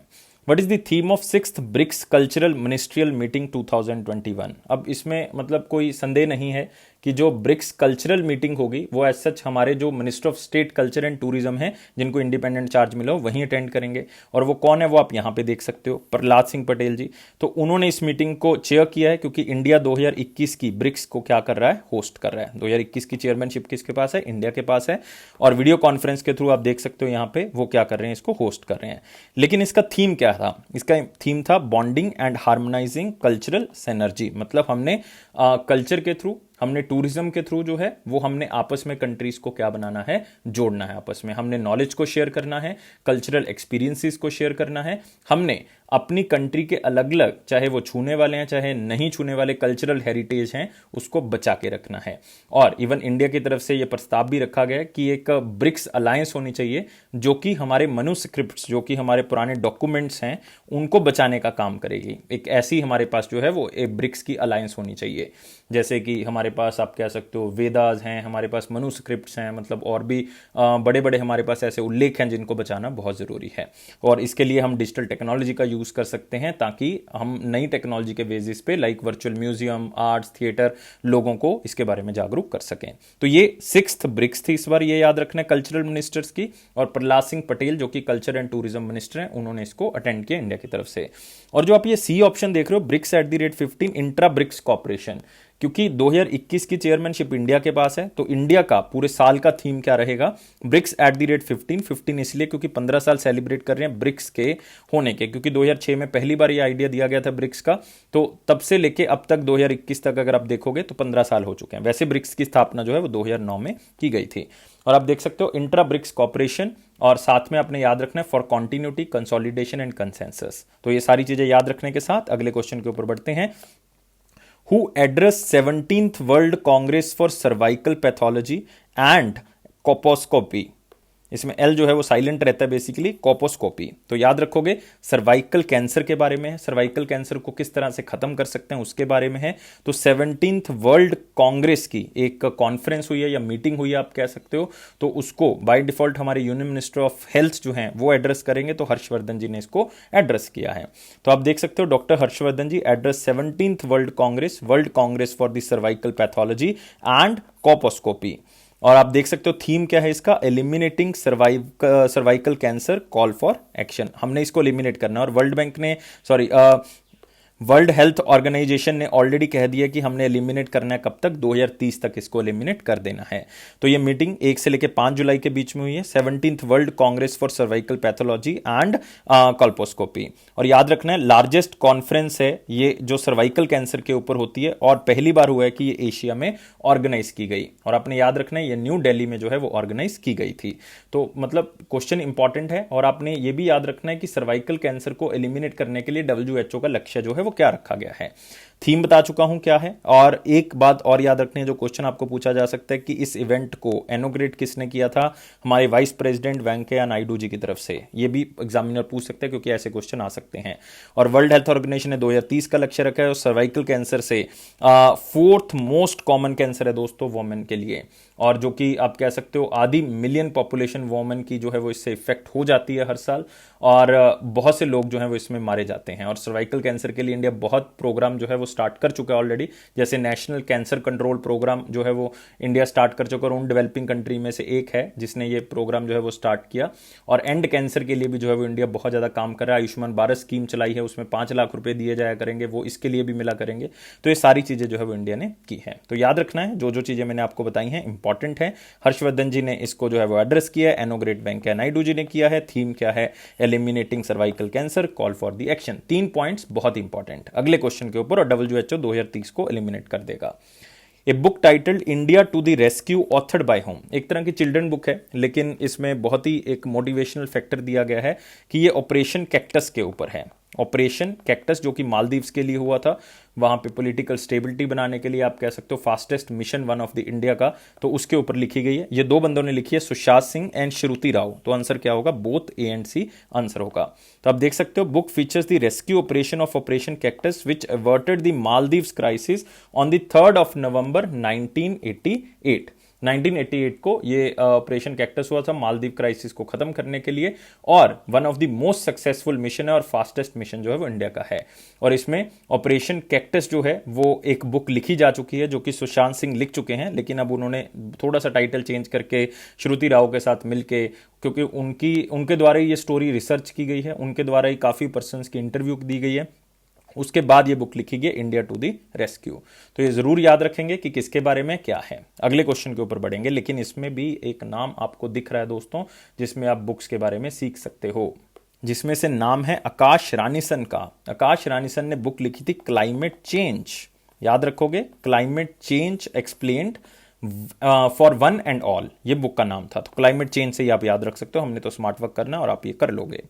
What is the theme of 6th BRICS cultural ministerial meeting 2021। अब इसमें मतलब कोई संदेह नहीं है कि जो ब्रिक्स कल्चरल मीटिंग होगी वो एज सच हमारे जो minister of state culture and tourism है, जिनको इंडिपेंडेंट चार्ज मिला हो, वहीं अटेंड करेंगे। और वो कौन है वो आप यहां पे देख सकते हो, प्रहलाद सिंह पटेल जी। तो उन्होंने इस मीटिंग को चेयर किया है, क्योंकि इंडिया 2021 की ब्रिक्स को क्या कर रहा है, होस्ट कर रहा है। 2021 की चेयरमैनशिप किसके पास है, इंडिया के पास है। और वीडियो कॉन्फ्रेंस के थ्रू आप देख सकते हो यहाँ पे वो क्या कर रहे हैं, इसको होस्ट कर रहे हैं। लेकिन इसका थीम क्या था, इसका थीम था bonding and harmonising cultural synergy, मतलब हमने कल्चर के थ्रू हमने टूरिज्म के थ्रू जो है वो हमने आपस में कंट्रीज को क्या बनाना है, जोड़ना है आपस में, हमने नॉलेज को शेयर करना है, कल्चरल एक्सपीरियंसेस को शेयर करना है, हमने अपनी कंट्री के अलग अलग, चाहे वो छूने वाले हैं चाहे नहीं छूने वाले कल्चरल हेरिटेज हैं, उसको बचा के रखना है। और इवन इंडिया की तरफ से यह प्रस्ताव भी रखा गया कि एक ब्रिक्स अलायंस होनी चाहिए जो कि हमारे मनुस्क्रिप्ट्स, जो कि हमारे पुराने डॉक्यूमेंट्स हैं, उनको बचाने का काम करेगी। एक ऐसी हमारे पास जो है वो एक ब्रिक्स की अलायंस होनी चाहिए। जैसे कि हमारे पास आप कह सकते हो वेदास हैं, हमारे पास मनुस्क्रिप्ट्स हैं, मतलब और भी बड़े बड़े हमारे पास ऐसे उल्लेख हैं जिनको बचाना बहुत ज़रूरी है। और इसके लिए हम डिजिटल टेक्नोलॉजी का यूज़ कर सकते हैं ताकि हम नई टेक्नोलॉजी के बेसिस पे like virtual museum, arts, theatre, लोगों को इसके बारे में जागरूक कर सकें। तो ये 6th ब्रिक्स थी इस बार, ये याद रखना है कल्चरल मिनिस्टर्स की। और प्रहलाद सिंह पटेल जो कि कल्चर एंड टूरिज्म मिनिस्टर हैं, उन्होंने इसको अटेंड किया इंडिया की तरफ से। और जो आप ये सी ऑप्शन देख रहे हो, ब्रिक्स @15 इंट्रा ब्रिक्स कॉपरेशन, क्योंकि 2021 की चेयरमैनशिप इंडिया के पास है, तो इंडिया का पूरे साल का थीम क्या रहेगा, ब्रिक्स @15 इसलिए क्योंकि 15 साल सेलिब्रेट कर रहे हैं ब्रिक्स के होने के, क्योंकि 2006 में पहली बार ये आइडिया दिया गया था ब्रिक्स का, तो तब से लेके अब तक 2021 तक अगर आप देखोगे तो 15 साल हो चुके हैं। वैसे ब्रिक्स की स्थापना जो है वो 2009 में की गई थी। और आप देख सकते हो इंट्रा ब्रिक्स कॉपरेशन, और साथ में आपने याद रखना है for continuity, consolidation and consensus. तो ये सारी चीजें याद रखने के साथ अगले क्वेश्चन के ऊपर बढ़ते हैं। Who addressed 17th World Congress for Cervical Pathology and Colposcopy? इसमें एल जो है वो साइलेंट रहता है बेसिकली, कोपोस्कोपी। तो याद रखोगे सर्वाइकल कैंसर के बारे में है, सर्वाइकल कैंसर को किस तरह से खत्म कर सकते हैं उसके बारे में है। तो 17th वर्ल्ड कांग्रेस की एक कॉन्फ्रेंस हुई है या मीटिंग हुई है आप कह सकते हो, तो उसको बाय डिफॉल्ट हमारे यूनियन मिनिस्टर ऑफ हेल्थ जो हैं वो एड्रेस करेंगे, तो हर्षवर्धन जी ने इसको एड्रेस किया है। तो आप देख सकते हो doctor Harsh Vardhan ji address 17th world congress for the cervical pathology and colposcopy. और आप देख सकते हो थीम क्या है इसका, eliminating cervical cancer, call for action. हमने इसको एलिमिनेट करना है। और वर्ल्ड बैंक ने वर्ल्ड हेल्थ ऑर्गेनाइजेशन ने ऑलरेडी कह दिया कि हमने एलिमिनेट करना है, कब तक, 2030 तक इसको एलिमिनेट कर देना है। तो ये मीटिंग 1 से लेकर 5 जुलाई के बीच में हुई है, 17th world congress for cervical pathology and colposcopy. और याद रखना है लार्जेस्ट कॉन्फ्रेंस है ये जो सर्वाइकल कैंसर के ऊपर होती है, और पहली बार हुआ है कि ये एशिया में ऑर्गेनाइज की गई। और आपने याद रखना है ये न्यू दिल्ली में जो है वो ऑर्गेनाइज की गई थी। तो मतलब क्वेश्चन इंपॉर्टेंट है। और आपने ये भी याद रखना है कि सर्वाइकल कैंसर को एलिमिनेट करने के लिए WHO का लक्ष्य जो है वो क्या रखा गया है। थीम बता चुका हूं क्या है। और एक बात और याद रखनी है, जो क्वेश्चन आपको पूछा जा सकता है कि इस इवेंट को इनॉग्रेट किसने किया था, हमारे वाइस प्रेसिडेंट वेंकैया नायडू जी की तरफ से। ये भी एग्जामिनर पूछ सकते हैं क्योंकि ऐसे क्वेश्चन आ सकते हैं। और वर्ल्ड हेल्थ ऑर्गेनाइजेशन ने 2030 का लक्ष्य रखा है। और सर्वाइकल कैंसर से 4th मोस्ट कॉमन कैंसर है दोस्तों वोमेन के लिए, और जो कि आप कह सकते हो आधी मिलियन पॉपुलेशन वोमेन की जो है वो इससे इफेक्ट हो जाती है हर साल, और बहुत से लोग जो है वो इसमें मारे जाते हैं। और सर्वाइकल कैंसर के लिए इंडिया बहुत प्रोग्राम जो है वो स्टार्ट कर चुका है ऑलरेडी, जैसे नेशनल कैंसर कंट्रोल प्रोग्राम जो है वो इंडिया स्टार्ट कर चुका है, और उन डेवलपिंग कंट्री में से एक है जिसने ये प्रोग्राम जो है वो स्टार्ट किया। और एंड कैंसर के लिए भी जो है वो इंडिया बहुत ज़्यादा काम कर रहा है। आयुष्मान भारत स्कीम चलाई है, उसमें 5 लाख रुपए दिए जाया करेंगे, वो इसके लिए भी मिला करेंगे। तो ये सारी चीज़ें जो है वो इंडिया ने की है। तो याद रखना है जो जो चीज़ें मैंने आपको बताई हैं इंपॉर्टेंट है। हर्षवर्धन जी ने इसको जो है वो एड्रेस किया है, इनॉग्रेट वेंकैया नायडू जी ने किया है। थीम क्या है, eliminating cervical cancer, call for the action. 3 points बहुत इंपॉर्टेंट अगले क्वेश्चन के ऊपर। और WHO 2030 को एलिमिनेट कर देगा। A book titled India to the rescue authored by होम, एक तरह की चिल्ड्रन बुक है, लेकिन इसमें बहुत ही एक मोटिवेशनल फैक्टर दिया गया है कि ये ऑपरेशन कैक्टस के ऊपर है। ऑपरेशन कैक्टस जो कि मालदीव्स के लिए हुआ था, वहां पे पॉलिटिकल स्टेबिलिटी बनाने के लिए आप कह सकते हो fastest mission one of the India का, तो उसके ऊपर लिखी गई है। ये 2 बंदों ने लिखी है, सुशांत सिंह एंड श्रुति राव। तो आंसर क्या होगा, both A and C answer होगा। तो आप देख सकते हो book features the rescue operation of operation cactus which averted the Maldives crisis on the 3rd of November 1988। 1988 को ये ऑपरेशन कैक्टस हुआ था मालदीव क्राइसिस को खत्म करने के लिए, और one of the most successful mission है और फास्टेस्ट मिशन जो है वो इंडिया का है। और इसमें ऑपरेशन कैक्टस जो है वो एक बुक लिखी जा चुकी है जो कि सुशांत सिंह लिख चुके हैं, लेकिन अब उन्होंने थोड़ा सा टाइटल चेंज करके श्रुति राव के साथ मिलके, क्योंकि उनके द्वारा ही ये स्टोरी रिसर्च की गई है, उनके द्वारा ही काफ़ी पर्सनस की इंटरव्यू दी गई है, उसके बाद ये बुक लिखी गई इंडिया टू द रेस्क्यू। तो ये जरूर याद रखेंगे कि किसके बारे में क्या है। अगले क्वेश्चन के ऊपर बढ़ेंगे, लेकिन इसमें भी एक नाम आपको दिख रहा है दोस्तों जिसमें आप बुक्स के बारे में सीख सकते हो, जिसमें से नाम है आकाश रानीसन का। आकाश रानीसन ने बुक लिखी थी क्लाइमेट चेंज। याद रखोगे, climate change explained for one and all, ये बुक का नाम था। तो क्लाइमेट चेंज से ही आप याद रख सकते हो, हमने तो स्मार्ट वर्क करना और आप ये कर लोगे।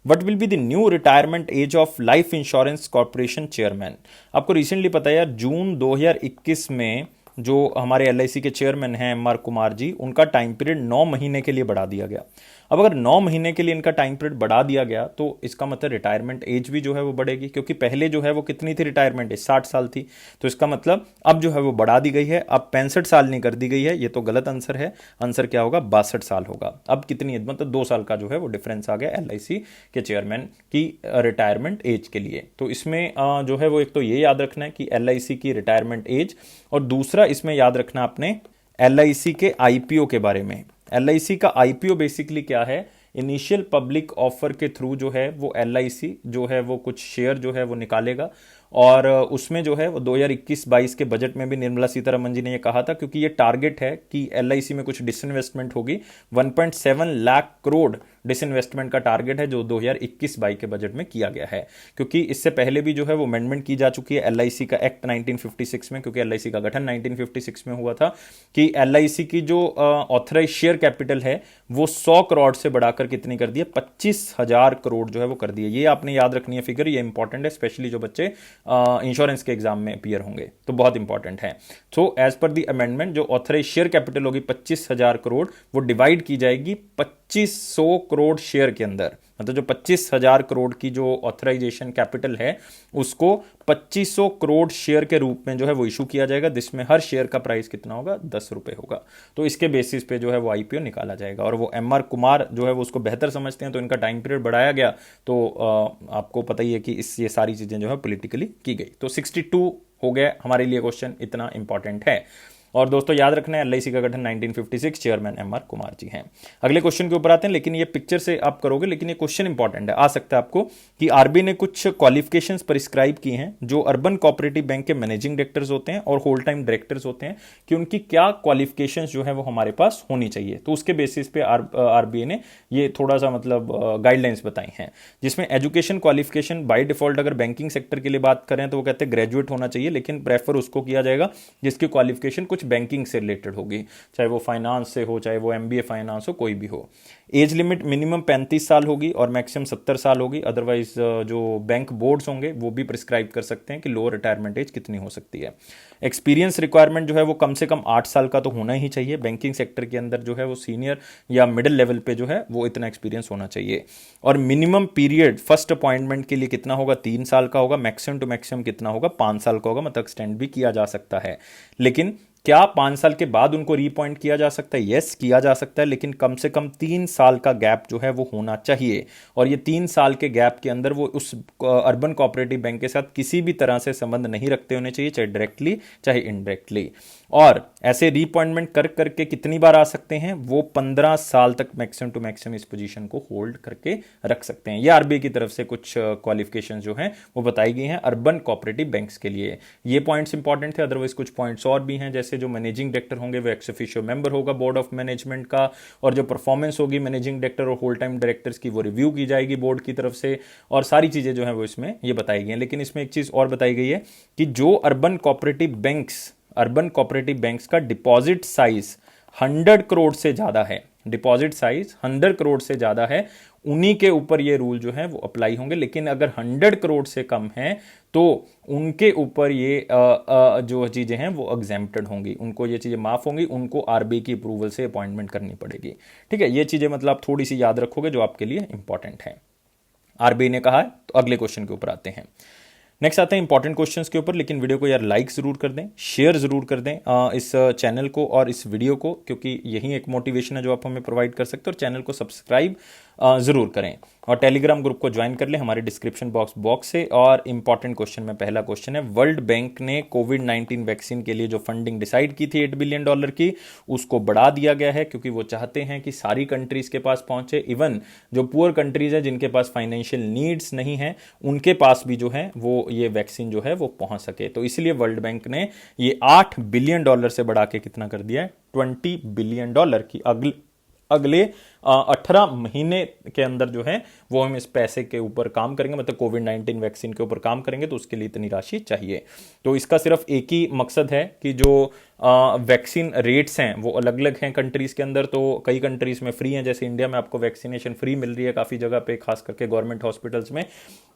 What will be the new retirement age of life insurance corporation chairman. आपको रिसेंटली पता है यार, जून 2021 में जो हमारे एलआईसी के चेयरमैन हैं एमआर कुमार जी, उनका टाइम पीरियड 9 महीने के लिए बढ़ा दिया गया। अब अगर 9 महीने के लिए इनका टाइम पीरियड बढ़ा दिया गया तो इसका मतलब रिटायरमेंट एज भी जो है वो बढ़ेगी, क्योंकि पहले जो है वो कितनी थी रिटायरमेंट एज, 60 साल थी। तो इसका मतलब अब जो है वो बढ़ा दी गई है, अब 65 साल नहीं कर दी गई है। ये तो गलत आंसर है, आंसर क्या होगा, 62 साल होगा। अब कितनी है, मतलब 2 साल का जो है वो डिफरेंस आ गया एलआईसी के चेयरमैन की रिटायरमेंट एज के लिए। तो इसमें जो है वो एक तो ये याद रखना है कि एलआईसी की रिटायरमेंट एज, और दूसरा इसमें याद रखना आपने एलआईसी के आईपीओ के बारे में। एलआईसी का आईपीओ बेसिकली क्या है, इनिशियल पब्लिक ऑफर के थ्रू जो है वो एलआईसी जो है वो कुछ शेयर जो है वो निकालेगा, और उसमें जो है वो 2021-22 के बजट में भी निर्मला सीतारमन जी ने ये कहा था, क्योंकि ये टारगेट है कि एलआईसी में कुछ डिसइन्वेस्टमेंट होगी। 1.7 लाख करोड़ डिसइन्वेस्टमेंट का टारगेट है जो 2021-22 के बजट में किया गया है, क्योंकि इससे पहले भी जो है वो अमेंडमेंट की जा चुकी है एलआईसी का एक्ट 1956 में, क्योंकि एलआईसी का गठन 1956 में हुआ था, कि एलआईसी की जो ऑथराइज शेयर कैपिटल है वो 100 करोड़ से बढ़ाकर कितनी कर दी है, 25,000 करोड़ जो है वो कर दी है। ये आपने याद रखनी है फिगर, ये इंपॉर्टेंट है, स्पेशली जो बच्चे इंश्योरेंस के एग्जाम में अपीयर होंगे तो बहुत इंपॉर्टेंट है। सो एज पर दी अमेंडमेंट जो ऑथराइज शेयर कैपिटल होगी 25,000 करोड़, वो डिवाइड की जाएगी 2500 करोड़ शेयर के अंदर। मतलब जो 25,000 करोड़ की जो ऑथराइजेशन कैपिटल है उसको 2500 करोड़ शेयर के रूप में जो है वो इशू किया जाएगा, जिसमें हर शेयर का प्राइस कितना होगा, 10 रुपए होगा। तो इसके बेसिस पे जो है वो आईपीओ निकाला जाएगा, और वो एमआर कुमार जो है वो उसको बेहतर समझते हैं, तो इनका टाइम पीरियड बढ़ाया गया। तो आपको पता ही है कि ये सारी चीजें जो है पॉलिटिकली की गई। तो 62 हो गया हमारे लिए क्वेश्चन, इतना इंपॉर्टेंट है। और दोस्तों याद रखना है एलआईसी का गठन 1956, चेयरमैन एमआर कुमार जी हैं। अगले क्वेश्चन के ऊपर आते हैं, लेकिन ये पिक्चर से आप करोगे, लेकिन ये क्वेश्चन इंपॉर्टेंट है, आ सकता है आपको, कि आरबीआई ने कुछ क्वालिफिकेशंस प्रिस्क्राइब की हैं जो अर्बन कोऑपरेटिव बैंक के मैनेजिंग डायरेक्टर्स होते हैं और होल टाइम डायरेक्टर्स होते हैं, कि उनकी क्या क्वालिफिकेशंस जो है वो हमारे पास होनी चाहिए। तो उसके बेसिस पे आरबीआई ने ये थोड़ा सा मतलब गाइडलाइंस बताई हैं, जिसमें एजुकेशन क्वालिफिकेशन बाय डिफॉल्ट अगर बैंकिंग सेक्टर के लिए बात करें तो वो कहते हैं ग्रेजुएट होना चाहिए, लेकिन प्रेफर उसको किया जाएगा जिसकी क्वालिफिकेशन कुछ बैंकिंग से रिलेटेड होगी, चाहे वो फाइनेंस से हो, चाहे वो एमबीए फाइनेंस हो, कोई भी हो। एज लिमिट मिनिमम 35 साल होगी और मैक्सिमम 70 साल होगी। अदरवाइज जो बैंक बोर्ड्स होंगे वो भी प्रिस्क्राइब कर सकते हैं कि लोअर रिटायरमेंट एज कितनी हो सकती है। एक्सपीरियंस रिक्वायरमेंट जो है वो कम से कम 8 साल का तो होना ही चाहिए। बैंकिंग सेक्टर के अंदर जो है वो सीनियर या मिडिल लेवल पे जो है वो इतना एक्सपीरियंस होना चाहिए। और मिनिमम पीरियड फर्स्ट अपॉइंटमेंट के लिए कितना होगा, 3 साल का होगा। मैक्सिमम टू मैक्सिमम कितना होगा, 5 साल का होगा, मतलब एक्सटेंड भी किया जा सकता है। लेकिन क्या 5 साल के बाद उनको रीअपॉइंट किया जा सकता है? यस, किया जा सकता है, लेकिन कम से कम 3 साल का गैप जो है वो होना चाहिए। और ये 3 साल के गैप के अंदर वो उस अर्बन कोऑपरेटिव बैंक के साथ किसी भी तरह से संबंध नहीं रखते होने चाहिए, चाहे डायरेक्टली चाहे इनडायरेक्टली। और ऐसे रीअपॉइंटमेंट कर करके कितनी बार आ सकते हैं, वो 15 साल तक मैक्सिमम टू मैक्सिमम इस पोजीशन को होल्ड करके रख सकते हैं। ये आरबीआई की तरफ से कुछ क्वालिफिकेशंस जो हैं वो बताई गई हैं अर्बन कोऑपरेटिव बैंक्स के लिए। ये पॉइंट्स इंपॉर्टेंट थे, अदरवाइज कुछ पॉइंट्स और भी हैं, जैसे जो मैनेजिंग डायरेक्टर होंगे वो एक्स ऑफिशियो मेंबर होगा बोर्ड ऑफ मैनेजमेंट का, और जो परफॉर्मेंस होगी मैनेजिंग डायरेक्टर और होल टाइम डायरेक्टर्स की वो रिव्यू की जाएगी बोर्ड की तरफ से, और सारी चीजें जो है वो इसमें ये बताई गई हैं। लेकिन इसमें एक चीज और बताई गई है कि जो अर्बन कोऑपरेटिव बैंक्स का डिपॉजिट साइज 100 करोड़ से ज्यादा है, डिपॉजिट साइज 100 करोड़ से ज्यादा है, उन्हीं के ऊपर ये रूल जो है वो अप्लाई होंगे। लेकिन अगर 100 करोड़ से कम है तो उनके ऊपर ये जो चीजें हैं वो एग्जेम्प्टेड होंगी, उनको ये चीजें माफ होंगी, उनको आरबीआई की अप्रूवल से अपॉइंटमेंट करनी पड़ेगी। ठीक है, ये चीजें मतलब आप थोड़ी सी याद रखोगे जो आपके लिए इंपॉर्टेंट है, आरबीआई ने कहा है। तो अगले क्वेश्चन के ऊपर आते हैं। नेक्स्ट आते हैं इंपॉर्टेंट क्वेश्चंस के ऊपर, लेकिन वीडियो को यार लाइक जरूर कर दें, शेयर जरूर कर दें इस चैनल को और इस वीडियो को, क्योंकि यही एक मोटिवेशन है जो आप हमें प्रोवाइड कर सकते हो। और चैनल को सब्सक्राइब जरूर करें और टेलीग्राम ग्रुप को ज्वाइन कर लें हमारे डिस्क्रिप्शन बॉक्स से। और इंपॉर्टेंट क्वेश्चन में पहला क्वेश्चन है, वर्ल्ड बैंक ने कोविड-19 वैक्सीन के लिए जो फंडिंग डिसाइड की थी $8 बिलियन की, उसको बढ़ा दिया गया है, क्योंकि वो चाहते हैं कि सारी कंट्रीज के पास पहुंचे, इवन जो पुअर कंट्रीज है जिनके पास फाइनेंशियल नीड्स नहीं है उनके पास भी जो है वो ये वैक्सीन जो है वो पहुंच सके। तो इसलिए वर्ल्ड बैंक ने ये $8 बिलियन से बढ़ा के कितना कर दिया है, $20 बिलियन की अगले 18 महीने के अंदर जो है वो हम इस पैसे के ऊपर काम करेंगे, मतलब कोविड-19 वैक्सीन के ऊपर काम करेंगे, तो उसके लिए इतनी राशि चाहिए। तो इसका सिर्फ एक ही मकसद है कि जो वैक्सीन रेट्स हैं वो अलग अलग हैं कंट्रीज़ के अंदर। तो कई कंट्रीज़ में फ्री हैं, जैसे इंडिया में आपको वैक्सीनेशन फ्री मिल रही है काफ़ी जगह पे, खास करके गवर्नमेंट हॉस्पिटल्स में।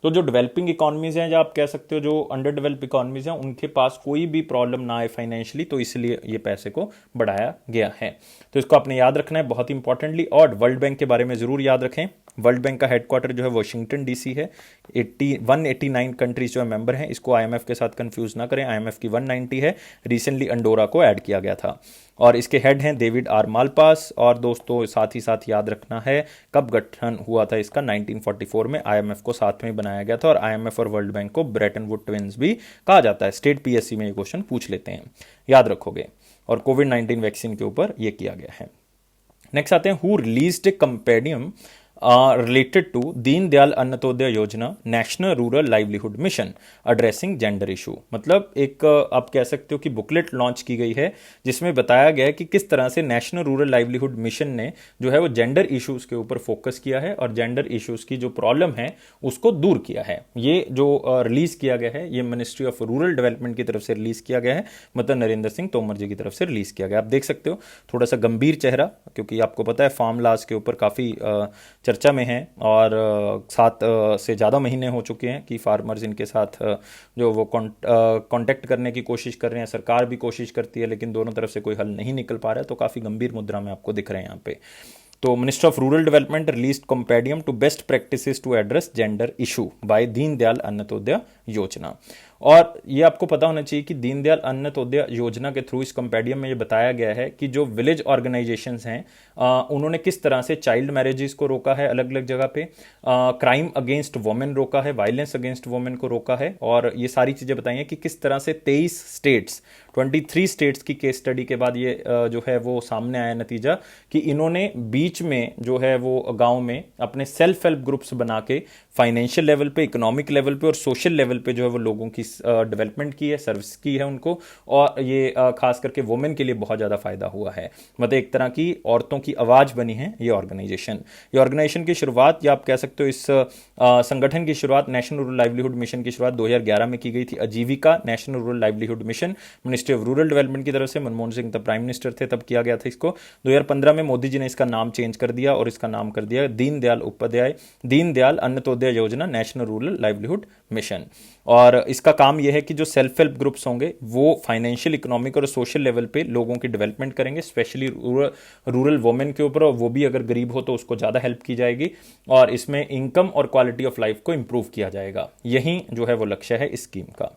तो जो डेवलपिंग इकॉनमीज़ हैं, या आप कह सकते हो जो अंडर डेवलप इकॉनमीज़ हैं, उनके पास कोई भी प्रॉब्लम ना आए फाइनेंशियली, तो इसलिए ये पैसे को बढ़ाया गया है। तो इसको आपने याद रखना है बहुत इंपॉर्टेंटली। और वर्ल्ड बैंक के बारे में ज़रूर याद रखें। वर्ल्ड बैंक का हेडक्वार्टर जो है वाशिंगटन डीसी है। 189 कंट्रीज जो है मेंबर हैं। इसको आईएमएफ के साथ कंफ्यूज ना करें, आईएमएफ की 190 है। रिसेंटली अंडोरा को ऐड किया गया था। और इसके हेड हैं डेविड आर मालपास। और दोस्तों साथ ही साथ याद रखना है कब गठन हुआ था इसका, 1944 में आईएमएफ को साथ में बनाया गया था। और आईएमएफ और वर्ल्ड बैंक को ब्रेटन वुड ट्विंस भी कहा जाता है। स्टेट पीएससी में ये क्वेश्चन पूछ लेते हैं, याद रखोगे। और कोविड-19 वैक्सीन के ऊपर ये किया गया है। नेक्स्ट आते हैं, who released a compendium related to Deendayal Antyodaya Yojana national rural livelihood mission addressing gender issue. मतलब एक आप कह सकते हो कि बुकलेट लॉन्च की गई है जिसमें बताया गया है कि किस तरह से नेशनल रूरल लाइवलीहुड मिशन ने जो है वो जेंडर इश्यूज के ऊपर फोकस किया है और जेंडर इश्यूज की जो प्रॉब्लम है उसको दूर किया है। ये जो रिलीज किया गया है ये मिनिस्ट्री ऑफ रूरल डेवलपमेंट की तरफ से रिलीज किया गया है, मतलब नरेंद्र सिंह तोमर जी की तरफ से रिलीज किया गया। आप देख सकते हो थोड़ा सा गंभीर चेहरा, क्योंकि आपको पता है फार्म लॉज के ऊपर काफ़ी चर्चा में है और 7 से ज़्यादा महीने हो चुके हैं कि फार्मर्स इनके साथ जो वो कांटेक्ट करने की कोशिश कर रहे हैं। सरकार भी कोशिश करती है लेकिन दोनों तरफ से कोई हल नहीं निकल पा रहा है। तो काफ़ी गंभीर मुद्रा में आपको दिख रहे हैं यहाँ पे। तो minister of rural development release compendium to best practices to address gender issue by Deendayal Antyodaya Yojana. और ये आपको पता होना चाहिए कि दीनदयाल अन्नतोदय योजना के थ्रू इस कंपेडियम में ये बताया गया है कि जो विलेज ऑर्गेनाइजेशंस हैं उन्होंने किस तरह से चाइल्ड मैरिजेस को रोका है अलग अलग जगह पे, क्राइम अगेंस्ट वुमेन रोका है, वायलेंस अगेंस्ट वुमेन को रोका है। और ये सारी चीज़ें बताई हैं कि किस तरह से 23 स्टेट्स की केस स्टडी के बाद ये जो है वो सामने आया नतीजा कि इन्होंने बीच में जो है वो गांव में अपने सेल्फ हेल्प ग्रुप्स बना के फाइनेंशियल लेवल पे, इकोनॉमिक लेवल पे और सोशल लेवल पे जो है वो लोगों की डेवलपमेंट की है, सर्विस की है उनको। और ये खास करके वुमेन के लिए बहुत ज़्यादा फायदा हुआ है, मतलब एक तरह की औरतों की आवाज़ बनी है ये ऑर्गेनाइजेशन की शुरुआत, या आप कह सकते हो इस संगठन की शुरुआत, नेशनल रूरल लाइवलीहुड मिशन की शुरुआत 2011 में की गई थी। आजीविका national rural livelihood mission ministry of rural development की तरफ से, मनमोहन सिंह तब प्राइम मिनिस्टर थे तब किया गया था इसको। 2015 में मोदी जी ने इसका नाम चेंज कर दिया और इसका नाम कर दिया Deendayal Antyodaya Yojana national rural livelihood mission. और इसका काम यह है कि जो सेल्फ हेल्प ग्रुप्स होंगे वो फाइनेंशियल, इकोनॉमिक और सोशल लेवल पे लोगों की डेवलपमेंट करेंगे, स्पेशली रूरल वुमेन के ऊपर, और वो भी अगर गरीब हो तो उसको ज़्यादा हेल्प की जाएगी और इसमें इनकम और क्वालिटी ऑफ लाइफ को इंप्रूव किया जाएगा। यही जो है वो लक्ष्य है इस स्कीम का।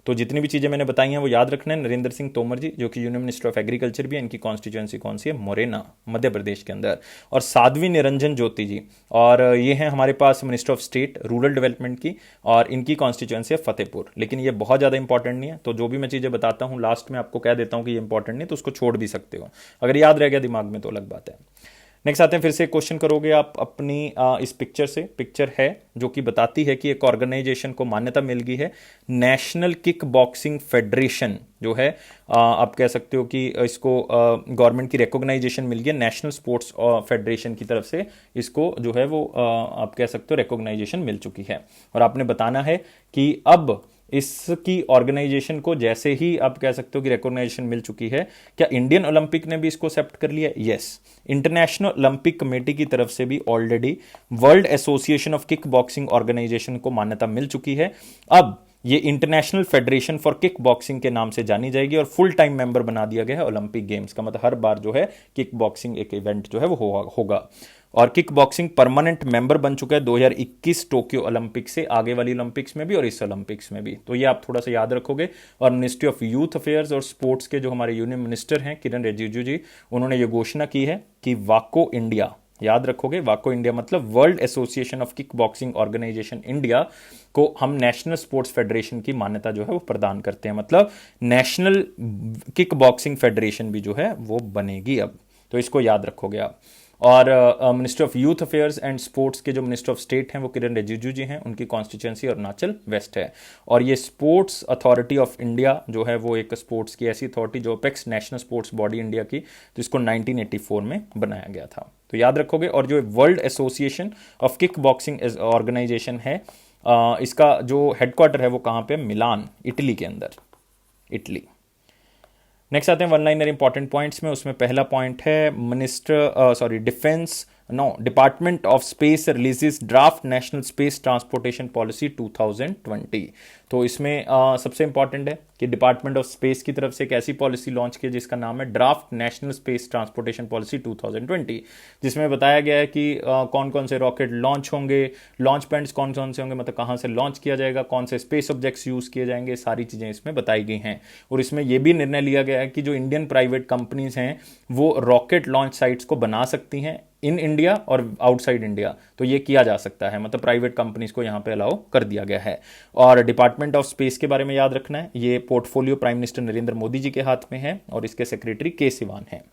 तो जितनी भी चीज़ें मैंने बताई हैं वो याद रखना है। नरेंद्र सिंह तोमर जी जो कि यूनियन मिनिस्टर ऑफ एग्रीकल्चर भी है, इनकी कॉन्स्टिट्यूएंसी कौन सी है, मोरेना, मध्य प्रदेश के अंदर। और साध्वी निरंजन ज्योति जी, और ये हैं हमारे पास minister of state rural development की, और इनकी कॉन्स्टिट्यूएंसी है फतेहपुर। लेकिन ये बहुत ज़्यादा इंपॉर्टेंट नहीं है, तो जो भी मैं चीज़ें बताता हूँ लास्ट में आपको कह देता हूँ कि ये इंपॉर्टेंट नहीं, तो उसको छोड़ भी सकते हो। अगर याद रह गया दिमाग में तो अलग बात है। नेक्स्ट आते हैं, फिर से क्वेश्चन करोगे आप अपनी इस पिक्चर से। पिक्चर है जो कि बताती है कि एक ऑर्गेनाइजेशन को मान्यता मिल गई है, नेशनल किक बॉक्सिंग फेडरेशन जो है, आप कह सकते हो कि इसको गवर्नमेंट की रिकॉग्नाइजेशन मिल गई है, नेशनल स्पोर्ट्स फेडरेशन की तरफ से इसको जो है वो आप कह सकते हो रिकॉग्नाइजेशन मिल चुकी है। और आपने बताना है कि अब इसकी ऑर्गेनाइजेशन को जैसे ही आप कह सकते हो कि रिकॉग्नाइजेशन मिल चुकी है, क्या इंडियन ओलंपिक ने भी इसको एक्सेप्ट कर लिया? यस, इंटरनेशनल ओलंपिक कमेटी की तरफ से भी already World Association of Kick Boxing Organisation को मान्यता मिल चुकी है। अब ये International Federation for Kick Boxing के नाम से जानी जाएगी और फुल टाइम मेंबर बना दिया गया है ओलंपिक गेम्स का, मतलब हर बार जो है किक बॉक्सिंग एक इवेंट जो है वो होगा। और किक बॉक्सिंग परमानेंट मेंबर बन चुका है 2021 टोक्यो ओलंपिक से, आगे वाली ओलंपिक्स में भी और इस ओलंपिक्स में भी। तो ये आप थोड़ा सा याद रखोगे। और मिनिस्ट्री ऑफ यूथ अफेयर्स और स्पोर्ट्स के जो हमारे यूनियन मिनिस्टर हैं किरण रिजिजू जी, उन्होंने ये घोषणा की है कि वाको इंडिया, याद रखोगे वाको इंडिया मतलब World Association of Kick Boxing Organisation India को हम नेशनल स्पोर्ट्स फेडरेशन की मान्यता जो है वो प्रदान करते हैं, मतलब नेशनल किक बॉक्सिंग फेडरेशन भी जो है वो बनेगी अब। तो इसको याद रखोगे आप। और minister of youth affairs and sports के जो मिनिस्टर ऑफ स्टेट हैं वो किरण रिजिजू जी हैं, उनकी कॉन्स्टिट्यूंसी अरुणाचल वेस्ट है। और ये स्पोर्ट्स अथॉरिटी ऑफ इंडिया जो है वो एक स्पोर्ट्स की ऐसी अथॉरिटी जो apex national sports body India की, तो इसको 1984 में बनाया गया था, तो याद रखोगे। और जो World Association of Kick Boxing Organisation है, इसका जो हेडक्वार्टर है वो कहाँ पे? मिलान, इटली के अंदर, इटली। नेक्स्ट आते हैं वन लाइनर इंपॉर्टेंट पॉइंट्स में। उसमें पहला पॉइंट है department of space releases draft national space transportation policy 2020। तो इसमें सबसे इंपॉर्टेंट है कि डिपार्टमेंट ऑफ स्पेस की तरफ से एक ऐसी पॉलिसी लॉन्च की जिसका नाम है draft national space transportation policy 2020, जिसमें बताया गया है कि कौन कौन से रॉकेट लॉन्च होंगे, लॉन्च पैड्स कौन कौन से होंगे, मतलब कहाँ से लॉन्च किया जाएगा, कौन से स्पेस ऑब्जेक्ट्स यूज किए जाएंगे, सारी चीजें इसमें बताई गई हैं। और इसमें यह भी निर्णय लिया गया है कि जो इंडियन प्राइवेट कंपनीज हैं वो रॉकेट लॉन्च साइट्स को बना सकती हैं इन इंडिया और आउटसाइड इंडिया, तो ये किया जा सकता है, मतलब प्राइवेट कंपनीज को यहां पे अलाउ कर दिया गया है। और डिपार्टमेंट ऑफ स्पेस के बारे में याद रखना है, ये portfolio prime minister Narendra Modi ji के हाथ में है और इसके सेक्रेटरी के सिवान है।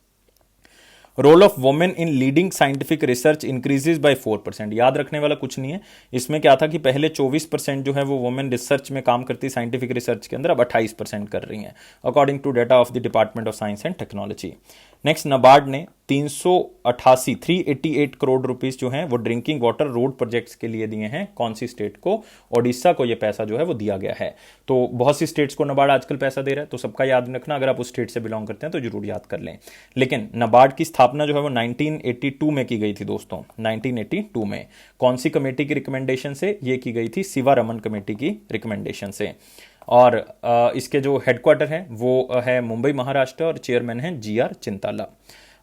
Role of women in leading scientific research increases by 4%। याद रखने वाला कुछ नहीं है, इसमें क्या था कि पहले 24% जो है वो वुमेन रिसर्च में काम करती साइंटिफिक रिसर्च के अंदर, अब 28% कर रही हैं, according to data of the department of Science and Technology. Next, NABARD ने 388 करोड़ रुपीस जो हैं वो ड्रिंकिंग वाटर रोड प्रोजेक्ट्स के लिए दिए हैं। कौन सी स्टेट को? ओडिशा को ये पैसा जो है वो दिया गया है। तो बहुत सी स्टेट्स को नबार्ड आजकल पैसा दे रहा है, तो सबका याद रखना, अगर आप उस स्टेट से बिलोंग करते हैं तो जरूर याद कर लें। लेकिन नबार्ड की स्थापना जो है वो 1982 में की गई थी दोस्तों, 1982 में। कौन सी कमेटी की रिकमेंडेशन से? ये की गई थी शिवारमन कमेटी की रिकमेंडेशन से। और इसके जो हेडक्वार्टर है वो है मुंबई महाराष्ट्र और चेयरमैन है GR चिंताला।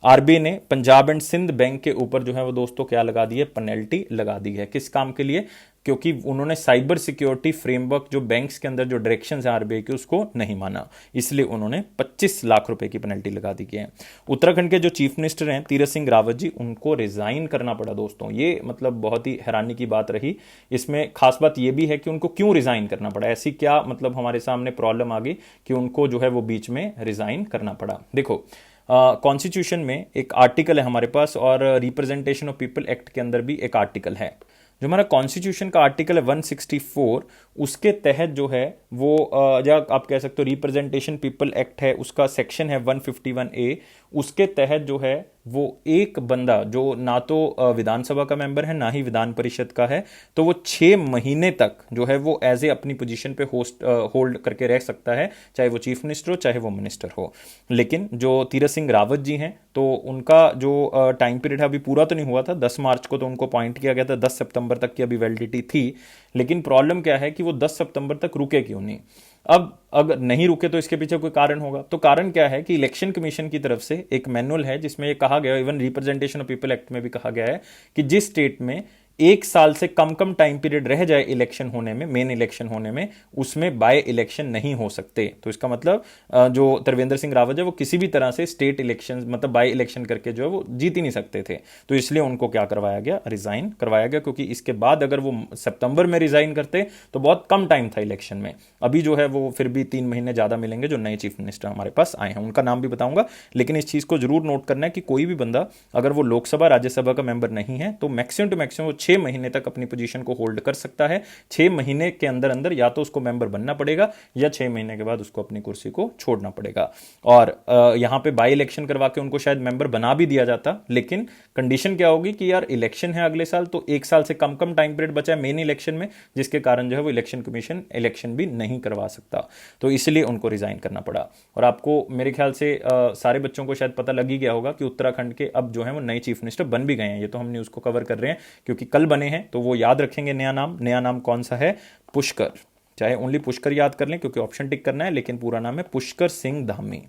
आरबीआई ने पंजाब एंड सिंध बैंक के ऊपर जो है वो दोस्तों क्या लगा दी है? पेनल्टी लगा दी है। किस काम के लिए? क्योंकि उन्होंने साइबर सिक्योरिटी फ्रेमवर्क जो बैंक्स के अंदर जो डायरेक्शंस है आरबीआई के उसको नहीं माना, इसलिए उन्होंने 25 लाख रुपए की पेनल्टी लगा दी है। उत्तराखंड के जो चीफ मिनिस्टर हैं तीरथ सिंह रावत जी, उनको रिजाइन करना पड़ा दोस्तों। ये मतलब बहुत ही हैरानी की बात रही। इसमें खास बात यह भी है कि उनको क्यों रिजाइन करना पड़ा, ऐसी क्या मतलब हमारे सामने प्रॉब्लम आ गई कि उनको जो है वो बीच में रिजाइन करना पड़ा। देखो, कॉन्स्टिट्यूशन में एक आर्टिकल है हमारे पास और रिप्रेजेंटेशन ऑफ पीपल एक्ट के अंदर भी एक आर्टिकल है। जो हमारा कॉन्स्टिट्यूशन का आर्टिकल है 164, उसके तहत जो है वो या आप कह सकते हो रिप्रेजेंटेशन पीपल एक्ट है, उसका सेक्शन है 151A। उसके तहत जो है वो एक बंदा जो ना तो विधानसभा का मेंबर है ना ही विधान परिषद का है, तो वो 6 महीने तक जो है वो एज ए अपनी पोजीशन पे होल्ड करके रह सकता है, चाहे वो चीफ मिनिस्टर हो चाहे वो मिनिस्टर हो। लेकिन जो तीरथ सिंह रावत जी हैं तो उनका जो टाइम पीरियड है अभी पूरा तो नहीं हुआ था, 10 मार्च को तो उनको अपॉइंट किया गया था, 10 सितंबर तक की अभी वैलिडिटी थी। लेकिन प्रॉब्लम क्या है कि वो 10 सितंबर तक रुके क्यों नहीं? अब अगर नहीं रुके तो इसके पीछे कोई कारण होगा। तो कारण क्या है कि इलेक्शन कमीशन की तरफ से एक मैनुअल है जिसमें ये कहा गया, even representation of people act में भी कहा गया है कि जिस स्टेट में 1 साल से कम टाइम पीरियड रह जाए इलेक्शन होने में, मेन इलेक्शन होने में, उसमें बाय इलेक्शन नहीं हो सकते। तो इसका मतलब जो त्रिवेंद्र सिंह रावत है वो किसी भी तरह से स्टेट इलेक्शन मतलब बाय इलेक्शन करके जो है वो जीत ही नहीं सकते थे। तो इसलिए उनको क्या करवाया गया? रिजाइन करवाया गया, क्योंकि इसके बाद अगर वो सितंबर में रिजाइन करते तो बहुत कम टाइम था इलेक्शन में। अभी जो है वो फिर भी 3 महीने ज्यादा मिलेंगे जो नए चीफ मिनिस्टर हमारे पास आए हैं, उनका नाम भी बताऊंगा। लेकिन इस चीज को जरूर नोट करना है कि कोई भी बंदा अगर वो लोकसभा राज्यसभा का मेंबर नहीं है तो मैक्सिमम टू मैक्सिमम 6 महीने तक अपनी पोजीशन को होल्ड कर सकता है। 6 महीने के अंदर अंदर या तो उसको मेंबर बनना पड़ेगा या 6 महीने के बाद उसको अपनी कुर्सी को छोड़ना पड़ेगा। और यहां पे बाई इलेक्शन करवा के उनको शायद मेंबर बना भी दिया जाता, लेकिन कंडीशन क्या होगी कि यार इलेक्शन है अगले साल, तो 1 साल से कम टाइम पीरियड बचा है मेन इलेक्शन में, जिसके कारण जो है वो इलेक्शन कमीशन इलेक्शन भी नहीं करवा सकता। तो इसलिए उनको रिजाइन करना पड़ा। और आपको मेरे ख्याल से सारे बच्चों को शायद पता लग ही गया होगा कि उत्तराखंड के अब जो है वो नए चीफ मिनिस्टर बन भी गए हैं। ये तो हम न्यूज को कवर कर रहे हैं क्योंकि कल बने हैं, तो वो याद रखेंगे नया नाम कौन सा है? पुष्कर। चाहे ओनली पुष्कर याद कर लें क्योंकि ऑप्शन टिक करना है, लेकिन पूरा नाम है पुष्कर सिंह धामी।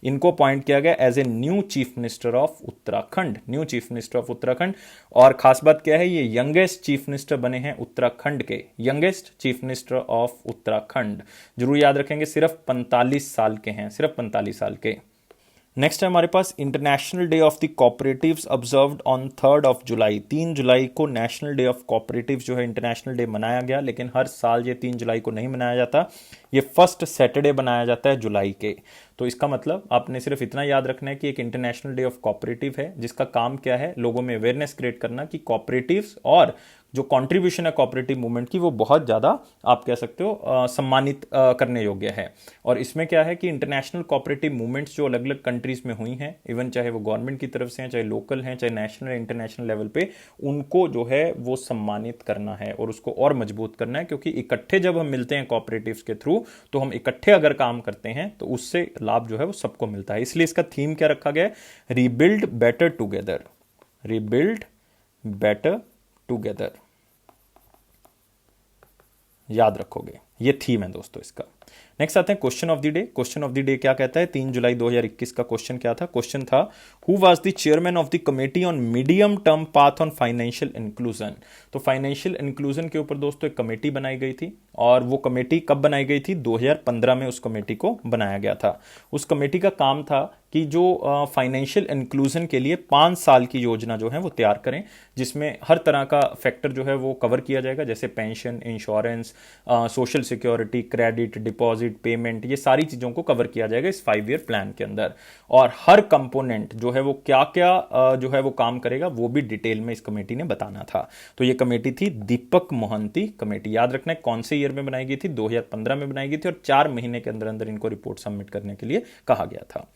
इनको अपॉइंट किया गया as a new chief minister of Uttarakhand, new chief minister of Uttarakhand. और खास बात क्या है, ये यंगेस्ट चीफ मिनिस्टर बने हैं उत्तराखंड के, youngest chief minister of Uttarakhand. जरूर याद रखेंगे, सिर्फ 45 साल के हैं, सिर्फ 45 साल के। नेक्स्ट है हमारे पास international day of the cooperatives observed on 3 July. 3 जुलाई को नेशनल डे ऑफ कोऑपरेटिव्स जो है इंटरनेशनल डे मनाया गया, लेकिन हर साल ये 3 जुलाई को नहीं मनाया जाता, ये फर्स्ट सैटरडे बनाया जाता है जुलाई के। तो इसका मतलब आपने सिर्फ इतना याद रखना है कि एक इंटरनेशनल डे ऑफ कोऑपरेटिव है जिसका काम क्या है, लोगों में अवेयरनेस क्रिएट करना कि कोऑपरेटिव्स और जो कंट्रीब्यूशन है कोऑपरेटिव मूवमेंट की वो बहुत ज़्यादा आप कह सकते हो सम्मानित करने योग्य है। और इसमें क्या है कि इंटरनेशनल कोऑपरेटिव मूवमेंट्स जो अलग अलग कंट्रीज में हुई हैं, इवन चाहे वो गवर्नमेंट की तरफ से हैं, चाहे लोकल हैं, चाहे नेशनल या इंटरनेशनल लेवल पे, उनको जो है वो सम्मानित करना है और उसको और मजबूत करना है, क्योंकि इकट्ठे जब हम मिलते हैं कोऑपरेटिव्स के थ्रू तो हम इकट्ठे अगर काम करते हैं तो उससे लाभ जो है वो सबको मिलता है। इसलिए इसका थीम क्या रखा गया है, rebuild better together. Rebuild better together, याद रखोगे, ये थीम है दोस्तों इसका। नेक्स्ट आते हैं question of the day. Question of the day क्या कहता है, 3 जुलाई 2021 का क्वेश्चन क्या था? क्वेश्चन था who was the chairman of the committee on medium term path on financial inclusion. तो फाइनेंशियल इंक्लूजन के ऊपर दोस्तों एक कमेटी बनाई गई थी, और वो कमेटी कब बनाई गई थी? 2015 में उस कमेटी को बनाया गया था। उस कमेटी का काम था कि जो फाइनेंशियल इंक्लूजन के लिए 5 साल की योजना जो है वो तैयार करें, जिसमें हर तरह का फैक्टर जो है वो कवर किया जाएगा, जैसे pension, insurance, social security, credit, deposit, payment, ये सारी चीज़ों को कवर किया जाएगा इस 5 ईयर प्लान के अंदर। और हर कंपोनेंट जो है वो क्या क्या जो है वो काम करेगा वो भी डिटेल में इस कमेटी ने बताना था। तो ये कमेटी थी दीपक मोहंती कमेटी। याद रखना है कौन से ईयर में बनाई गई थी? 2015 में बनाई गई थी, और 4 महीने के अंदर अंदर इनको रिपोर्ट सबमिट करने के लिए कहा गया था।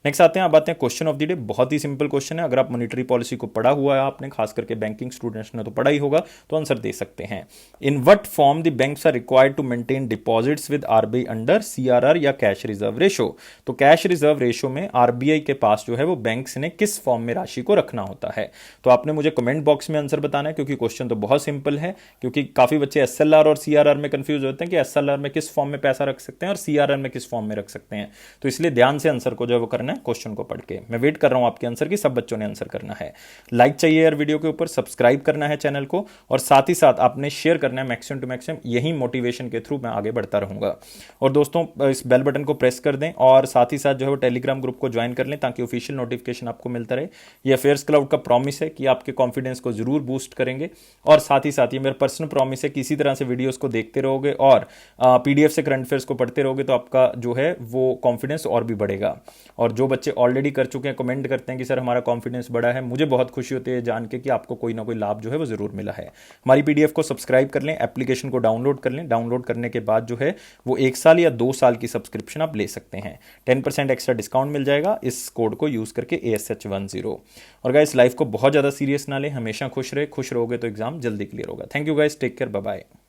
नेक्स्ट आते हैं, अब आते हैं क्वेश्चन ऑफ द डे। बहुत ही सिंपल क्वेश्चन है, अगर आप मॉनेटरी पॉलिसी को पढ़ा हुआ है आपने, खास करके बैंकिंग स्टूडेंट्स ने तो पढ़ा ही होगा, तो आंसर दे सकते हैं। In what form the banks are required to maintain deposits with RBI under CRR या कैश रिजर्व रेशो। तो कैश रिजर्व रेशो में आरबीआई के पास जो है वो बैंक्स ने किस फॉर्म में राशि को रखना होता है? तो आपने मुझे कमेंट बॉक्स में आंसर बताना है, क्योंकि क्वेश्चन तो बहुत सिंपल है। क्योंकि काफी बच्चे एसएलआर और सीआरआर में कंफ्यूज होते हैं कि एसएलआर में किस फॉर्म में पैसा रख सकते हैं और सीआरआर में किस फॉर्म में रख सकते हैं। तो इसलिए ध्यान से आंसर को जो है वो करना है क्वेश्चन को पढ़ के। मैं वेट कर रहा हूं आपके आंसर की, सब बच्चों ने आंसर करना है। लाइक चाहिए यार वीडियो के ऊपर, सब्सक्राइब करना है चैनल को, और साथ ही साथ आपने शेयर करना है मैक्सिमम टू मैक्सिमम। यही मोटिवेशन के थ्रू मैं आगे बढ़ता रहूंगा। और दोस्तों इस बेल बटन को प्रेस कर दें, और साथ ही साथ जो है वो टेलीग्राम ग्रुप को ज्वाइन कर लें, ताकि ऑफिशियल नोटिफिकेशन आपको मिलता रहे। ये अफेयर्स क्लाउड का प्रॉमिस है कि आपके कॉन्फिडेंस को जरूर बूस्ट करेंगे, और साथ ही साथ ये मेरा पर्सनल प्रॉमिस है कि इसी तरह से वीडियोस को देखते रहोगे और पीडीएफ से करंट अफेयर्स को पढ़ते रहोगे, तो आपका जो है वो कॉन्फिडेंस और भी बढ़ेगा। और जो बच्चे ऑलरेडी कर चुके हैं कमेंट करते हैं कि सर हमारा कॉन्फिडेंस बढ़ा है, मुझे बहुत खुशी होती है जान के कि आपको कोई ना कोई लाभ जो है वो जरूर मिला है। हमारी पीडीएफ को सब्सक्राइब कर लें, एप्लीकेशन को डाउनलोड कर लें। डाउनलोड करने के बाद जो है वो 1 साल या 2 साल की सब्सक्रिप्शन आप ले सकते हैं। 10% एक्स्ट्रा डिस्काउंट मिल जाएगा इस कोड को यूज करके, ASH10। और गाइस लाइफ को बहुत ज्यादा सीरियस ना लें, हमेशा खुश रहे। खुश रहोगे तो एग्जाम जल्दी क्लियर होगा। Thank you guys, take care, bye bye.